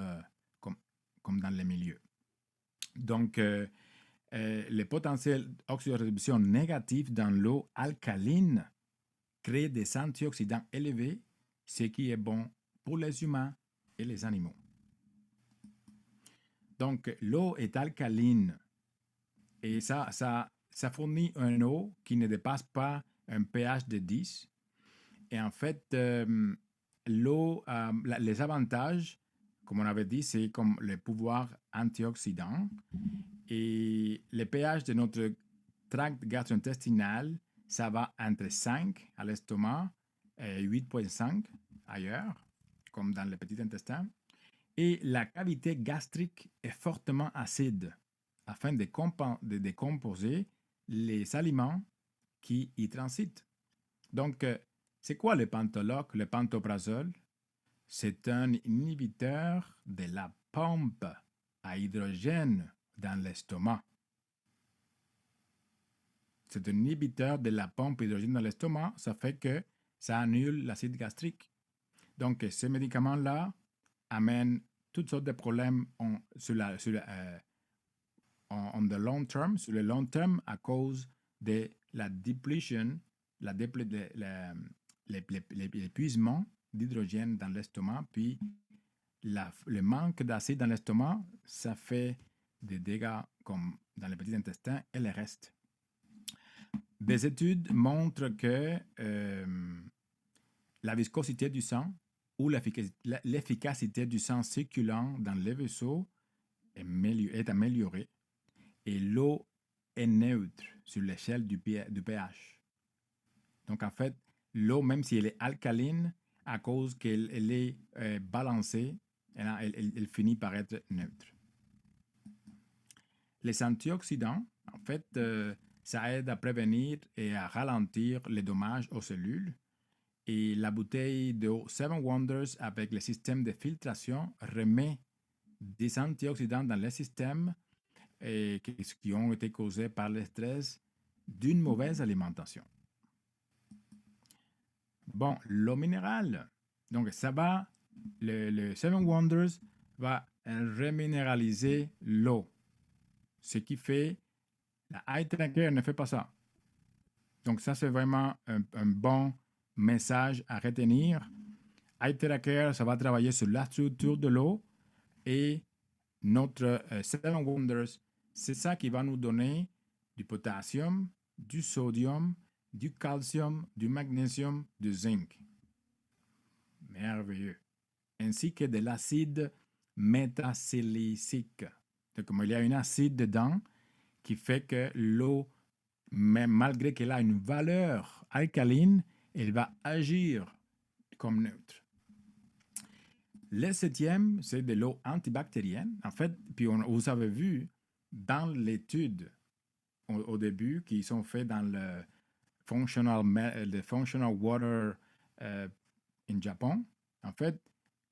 comme dans les milieux. Donc, le potentiel d'oxydoréduction négatif dans l'eau alcaline crée des antioxydants élevés, ce qui est bon pour les humains et les animaux. Donc, l'eau est alcaline et ça fournit une eau qui ne dépasse pas un pH de 10. Et en fait, l'eau, les avantages, comme on avait dit, c'est comme le pouvoir antioxydant. Et le pH de notre tract gastro-intestinal, ça va entre 5 à l'estomac et 8,5 ailleurs, comme dans le petit intestin. Et la cavité gastrique est fortement acide afin de décomposer les aliments qui y transitent. Donc, c'est quoi le pantoloc, le pantoprazole? C'est un inhibiteur de la pompe à hydrogène dans l'estomac. C'est un inhibiteur de la pompe à hydrogène dans l'estomac. Ça fait que ça annule l'acide gastrique. Donc, ces médicaments-là amènent toutes sortes de problèmes sur the long term, sur le long terme à cause de la depletion, l'épuisement d'hydrogène dans l'estomac, puis le manque d'acide dans l'estomac, ça fait des dégâts comme dans le petit intestin et le reste. Des études montrent que la viscosité du sang ou l'efficacité du sang circulant dans les vaisseaux est améliorée et l'eau est neutre sur l'échelle du pH. Donc, en fait, l'eau, même si elle est alcaline, à cause qu'elle est balancée, elle finit par être neutre. Les antioxydants, en fait, ça aide à prévenir et à ralentir les dommages aux cellules. Et la bouteille de Seven Wonders avec le système de filtration remet des antioxydants dans le système qui ont été causés par le stress d'une mauvaise alimentation. Bon, l'eau minérale. Donc, ça va, le Seven Wonders va reminéraliser l'eau. Ce qui fait, la Eye Tracker ne fait pas ça. Donc, ça, c'est vraiment un bon message à retenir. Eye Tracker, ça va travailler sur la structure de l'eau et notre Seven Wonders, c'est ça qui va nous donner du potassium, du sodium, du calcium, du magnésium, du zinc. Merveilleux. Ainsi que de l'acide métacellicique. Donc, il y a un acide dedans qui fait que l'eau, même malgré qu'elle a une valeur alcaline, elle va agir comme neutre. Le septième, c'est de l'eau antibactérienne. En fait, puis vous avez vu dans l'étude au début qui sont faits dans le functional water in Japon, en fait,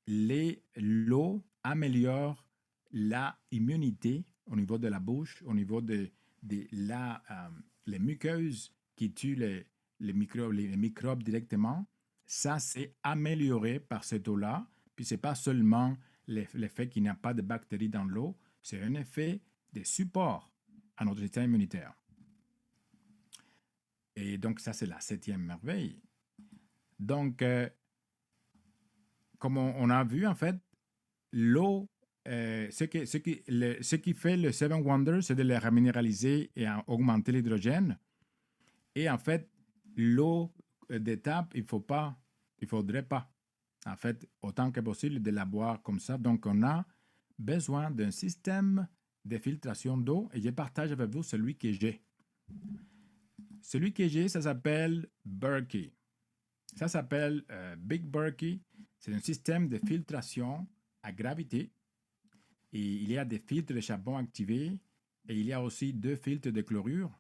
l'eau améliore la immunité au niveau de la bouche, au niveau de les muqueuses qui tuent les microbes directement. Ça, c'est amélioré par cette eau-là. Puis, ce n'est pas seulement l'effet qu'il n'y a pas de bactéries dans l'eau, c'est un effet de support à notre système immunitaire. Et donc, ça, c'est la septième merveille. Donc, comme on a vu, en fait, l'eau, ce qui fait le Seven Wonders, c'est de les reminéraliser et augmenter l'hydrogène. Et en fait, l'eau d'étape, il ne faudrait pas, en fait, autant que possible, de la boire comme ça. Donc, on a besoin d'un système de filtration d'eau et je partage avec vous celui que j'ai. Celui que j'ai, ça s'appelle Berkey. Ça s'appelle Big Berkey. C'est un système de filtration à gravité. Et il y a des filtres de charbon activés et il y a aussi 2 filtres de chlorure.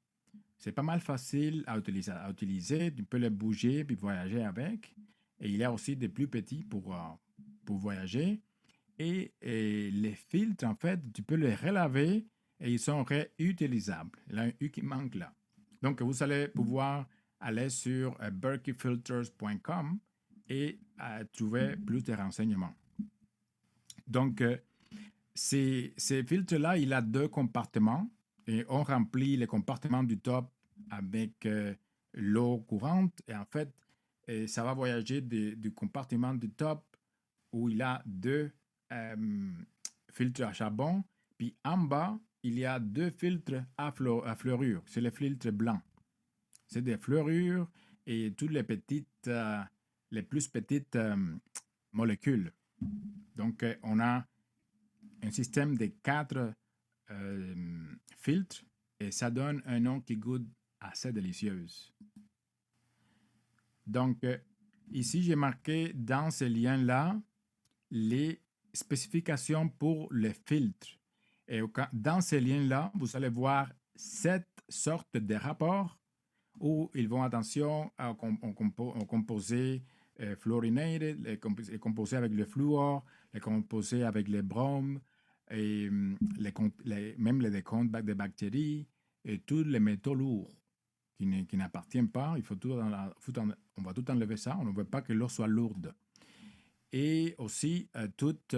C'est pas mal facile à utiliser. Tu peux les bouger puis voyager avec. Et il y a aussi des plus petits pour voyager. Et les filtres, en fait, tu peux les relaver et ils sont réutilisables. Il y a un U qui manque là. Donc, vous allez pouvoir aller sur berkeyfilters.com et trouver plus de renseignements. Donc, ces filtres-là, il a 2 compartiments et on remplit les compartiments du top avec l'eau courante et en fait, ça va voyager du compartiment du top où il a 2 filtres à charbon, puis en bas, il y a 2 filtres à fluorure. C'est les filtres blancs. C'est des fluorures et toutes les plus petites molécules. Donc, on a un système de 4 filtres et ça donne un nom qui goûte assez délicieuse. Donc, ici, j'ai marqué dans ce lien-là les spécifications pour les filtres. Et dans ces liens-là, vous allez voir 7 sortes de rapports où ils vont attention aux composés fluorinated, les composés avec le fluor, les composés avec les bromes, et même les décomptes de bactéries et tous les métaux lourds qui n'appartiennent pas. Il faut on va tout enlever ça. On ne veut pas que l'eau soit lourde. Et aussi toute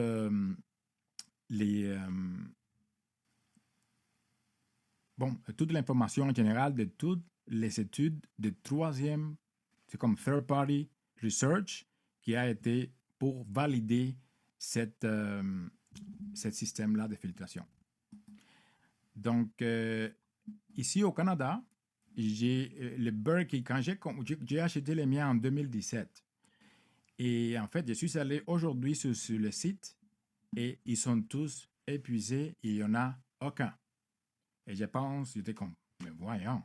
l'information en général de toutes les études de troisième, c'est comme third party research qui a été pour valider ce système-là de filtration. Donc, ici au Canada, j'ai le Berkey, quand j'ai acheté les miens en 2017. Et en fait, je suis allé aujourd'hui sur le site et ils sont tous épuisés et il n'y en a aucun. Et je pense, j'étais comme, mais voyons.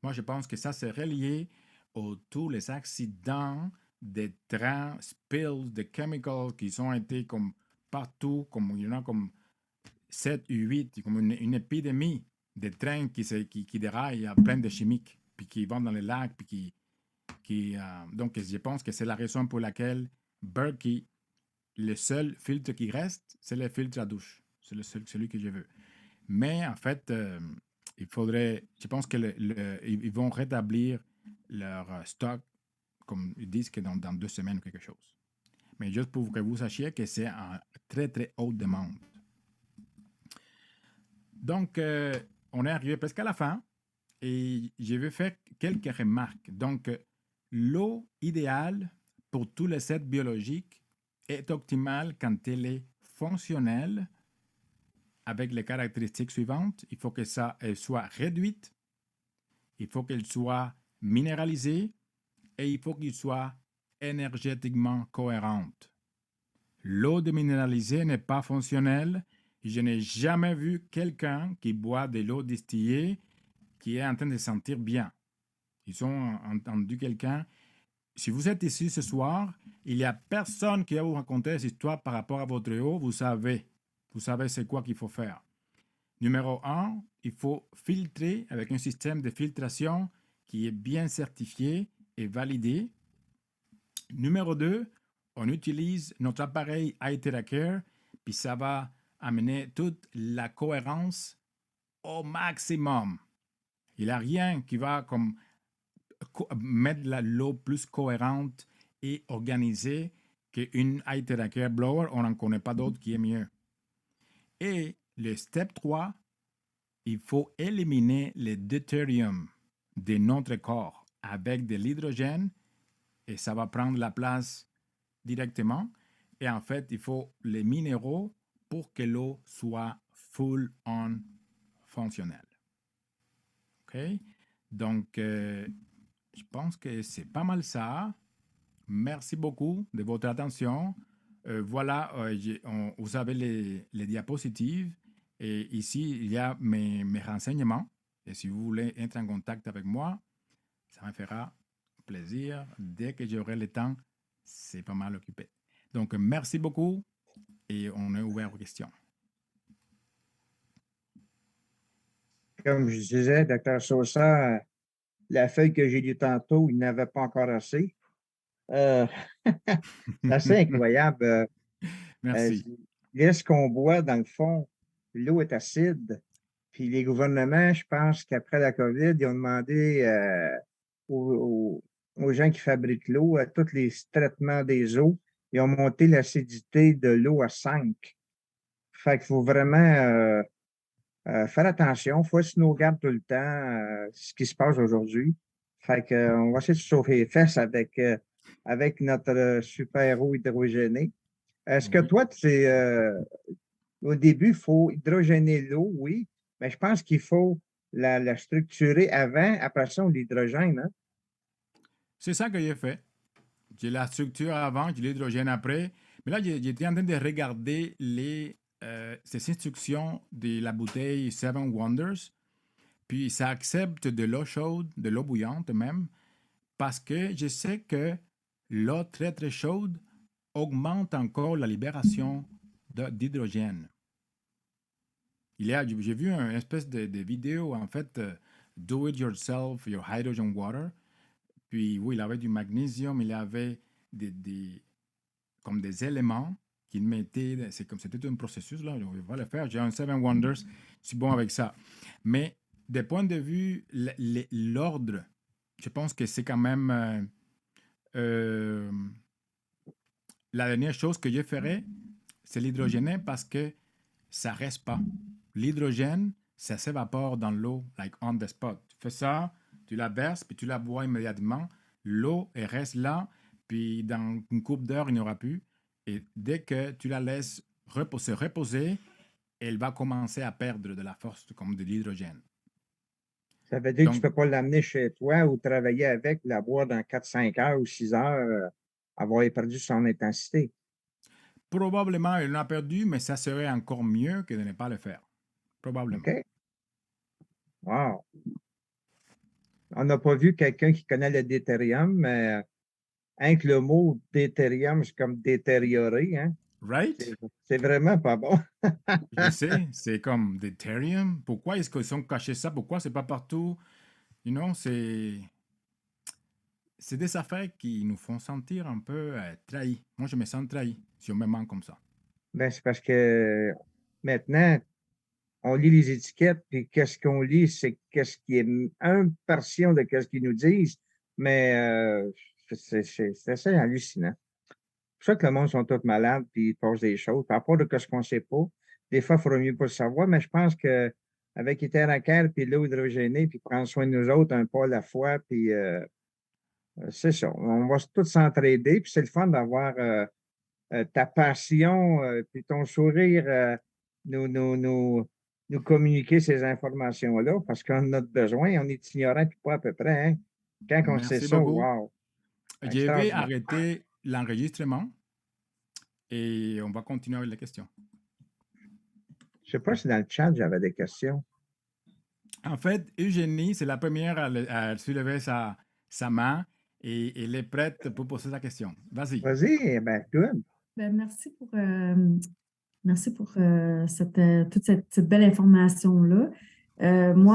Moi, je pense que ça, c'est relié à tous les accidents des trains, spills de chemicals qui ont été comme partout, comme il y en a comme 7 ou 8, comme une épidémie de trains qui déraillent plein de chimiques, puis qui vont dans les lacs, puis donc, je pense que c'est la raison pour laquelle Berkey, le seul filtre qui reste, c'est le filtre à douche. C'est celui que je veux. Mais en fait, il faudrait, je pense qu'ils vont rétablir leur stock, comme ils disent que dans 2 semaines ou quelque chose. Mais juste pour que vous sachiez que c'est en très, très haute demande. Donc, on est arrivé presque à la fin et je vais faire quelques remarques. Donc, l'eau idéale pour tous les sets biologiques est optimale quand elle est fonctionnelle avec les caractéristiques suivantes. Il faut que ça soit réduite, il faut qu'elle soit minéralisée et il faut qu'elle soit énergétiquement cohérente. L'eau déminéralisée n'est pas fonctionnelle. Je n'ai jamais vu quelqu'un qui boit de l'eau distillée qui est en train de se sentir bien. Ils ont entendu quelqu'un. Si vous êtes ici ce soir, il n'y a personne qui va vous raconter cette histoire par rapport à votre eau. Vous savez c'est quoi qu'il faut faire. Numéro 1, il faut filtrer avec un système de filtration qui est bien certifié et validé. Numéro 2, on utilise notre appareil iTeracare, puis ça va amener toute la cohérence au maximum. Il n'y a rien qui va comme mettre l'eau plus cohérente et organisée qu'une iTeracare blower. On n'en connaît pas d'autre qui est mieux. Et le step 3, il faut éliminer le deutérium de notre corps avec de l'hydrogène et ça va prendre la place directement. Et en fait, il faut les minéraux pour que l'eau soit full-on fonctionnelle. OK? Donc, je pense que c'est pas mal ça. Merci beaucoup de votre attention. Voilà, vous avez les diapositives. Et ici, il y a mes renseignements. Et si vous voulez être en contact avec moi, ça me fera plaisir. Dès que j'aurai le temps, c'est pas mal occupé. Donc, merci beaucoup et on est ouvert aux questions. Comme je disais, Dr. Sosa, la feuille que j'ai lue tantôt, il n'avait pas encore assez. C'est assez incroyable. Merci. Ce qu'on boit, dans le fond, l'eau est acide. Puis les gouvernements, je pense qu'après la COVID, ils ont demandé aux gens qui fabriquent l'eau, à tous les traitements des eaux, ils ont monté l'acidité de l'eau à 5. Fait qu'il faut vraiment faire attention. Il faut se nous regarde tout le temps ce qui se passe aujourd'hui. Fait qu'on va essayer de se sauver les fesses avec notre super eau hydrogénée. Est-ce que toi, au début, il faut hydrogéner l'eau, oui, mais je pense qu'il faut la structurer avant, après ça, on l'hydrogène. Hein? C'est ça que j'ai fait. J'ai la structure avant, j'ai l'hydrogène après. Mais là, j'étais en train de regarder ces instructions de la bouteille Seven Wonders. Puis ça accepte de l'eau chaude, de l'eau bouillante même, parce que je sais que l'eau très très chaude augmente encore la libération d'hydrogène. J'ai vu une espèce de vidéo, en fait, Do It Yourself, Your Hydrogen Water. Puis oui, il avait du magnésium, il avait comme des éléments qu'il mettait. C'était un processus, là, on va le faire. J'ai un Seven Wonders, je suis bon avec ça. Mais de point de vue, l'ordre, je pense que c'est quand même la dernière chose que je ferais, c'est l'hydrogène parce que ça ne reste pas. L'hydrogène, ça s'évapore dans l'eau, like on the spot. Tu fais ça, tu la verses, puis tu la bois immédiatement. L'eau, elle reste là, puis dans une couple d'heures, il n'y aura plus. Et dès que tu la laisses se reposer, elle va commencer à perdre de la force comme de l'hydrogène. Ça veut dire que tu ne peux pas l'amener chez toi ou travailler avec, la boire dans 4-5 heures ou 6 heures, avoir perdu son intensité. Probablement, elle en a perdu, mais ça serait encore mieux que de ne pas le faire. Probablement. OK. Wow. On n'a pas vu quelqu'un qui connaît le deutérium, mais rien que le mot deutérium, c'est comme détérioré. Hein? Right? C'est vraiment pas bon. Je sais, c'est comme deutérium. Pourquoi est-ce qu'ils ont caché ça? Pourquoi c'est pas partout? You know, c'est des affaires qui nous font sentir un peu trahis. Moi, je me sens trahi si on me ment comme ça. Ben, c'est parce que maintenant, on lit les étiquettes, puis qu'est-ce qu'on lit, c'est qu'est-ce qui est une portion de ce qu'ils nous disent, mais c'est assez hallucinant. C'est pour ça que le monde sont tous malades, puis ils posent des choses, par rapport de ce qu'on ne sait pas. Des fois, il faudrait mieux pas le savoir, mais je pense qu'avec Iteracare, puis l'eau hydrogénée, puis prendre soin de nous autres un pas à la fois, puis c'est ça. On va tous s'entraider, puis c'est le fun d'avoir ta passion, puis ton sourire nous nous communiquer ces informations-là parce qu'on en a besoin. On est ignorant puis pas à peu près. Hein? Quand on sait Merci ça, beaucoup. wow! Je vais Extraordinaire. arrêter l'enregistrement et on va continuer avec les questions. Je ne sais pas si dans le chat, j'avais des questions. En fait, Eugénie, c'est la première à soulever sa main et elle est prête pour poser sa question. Vas-y. Vas-y, ben, good. Ben, merci pour toute cette belle information-là. Moi,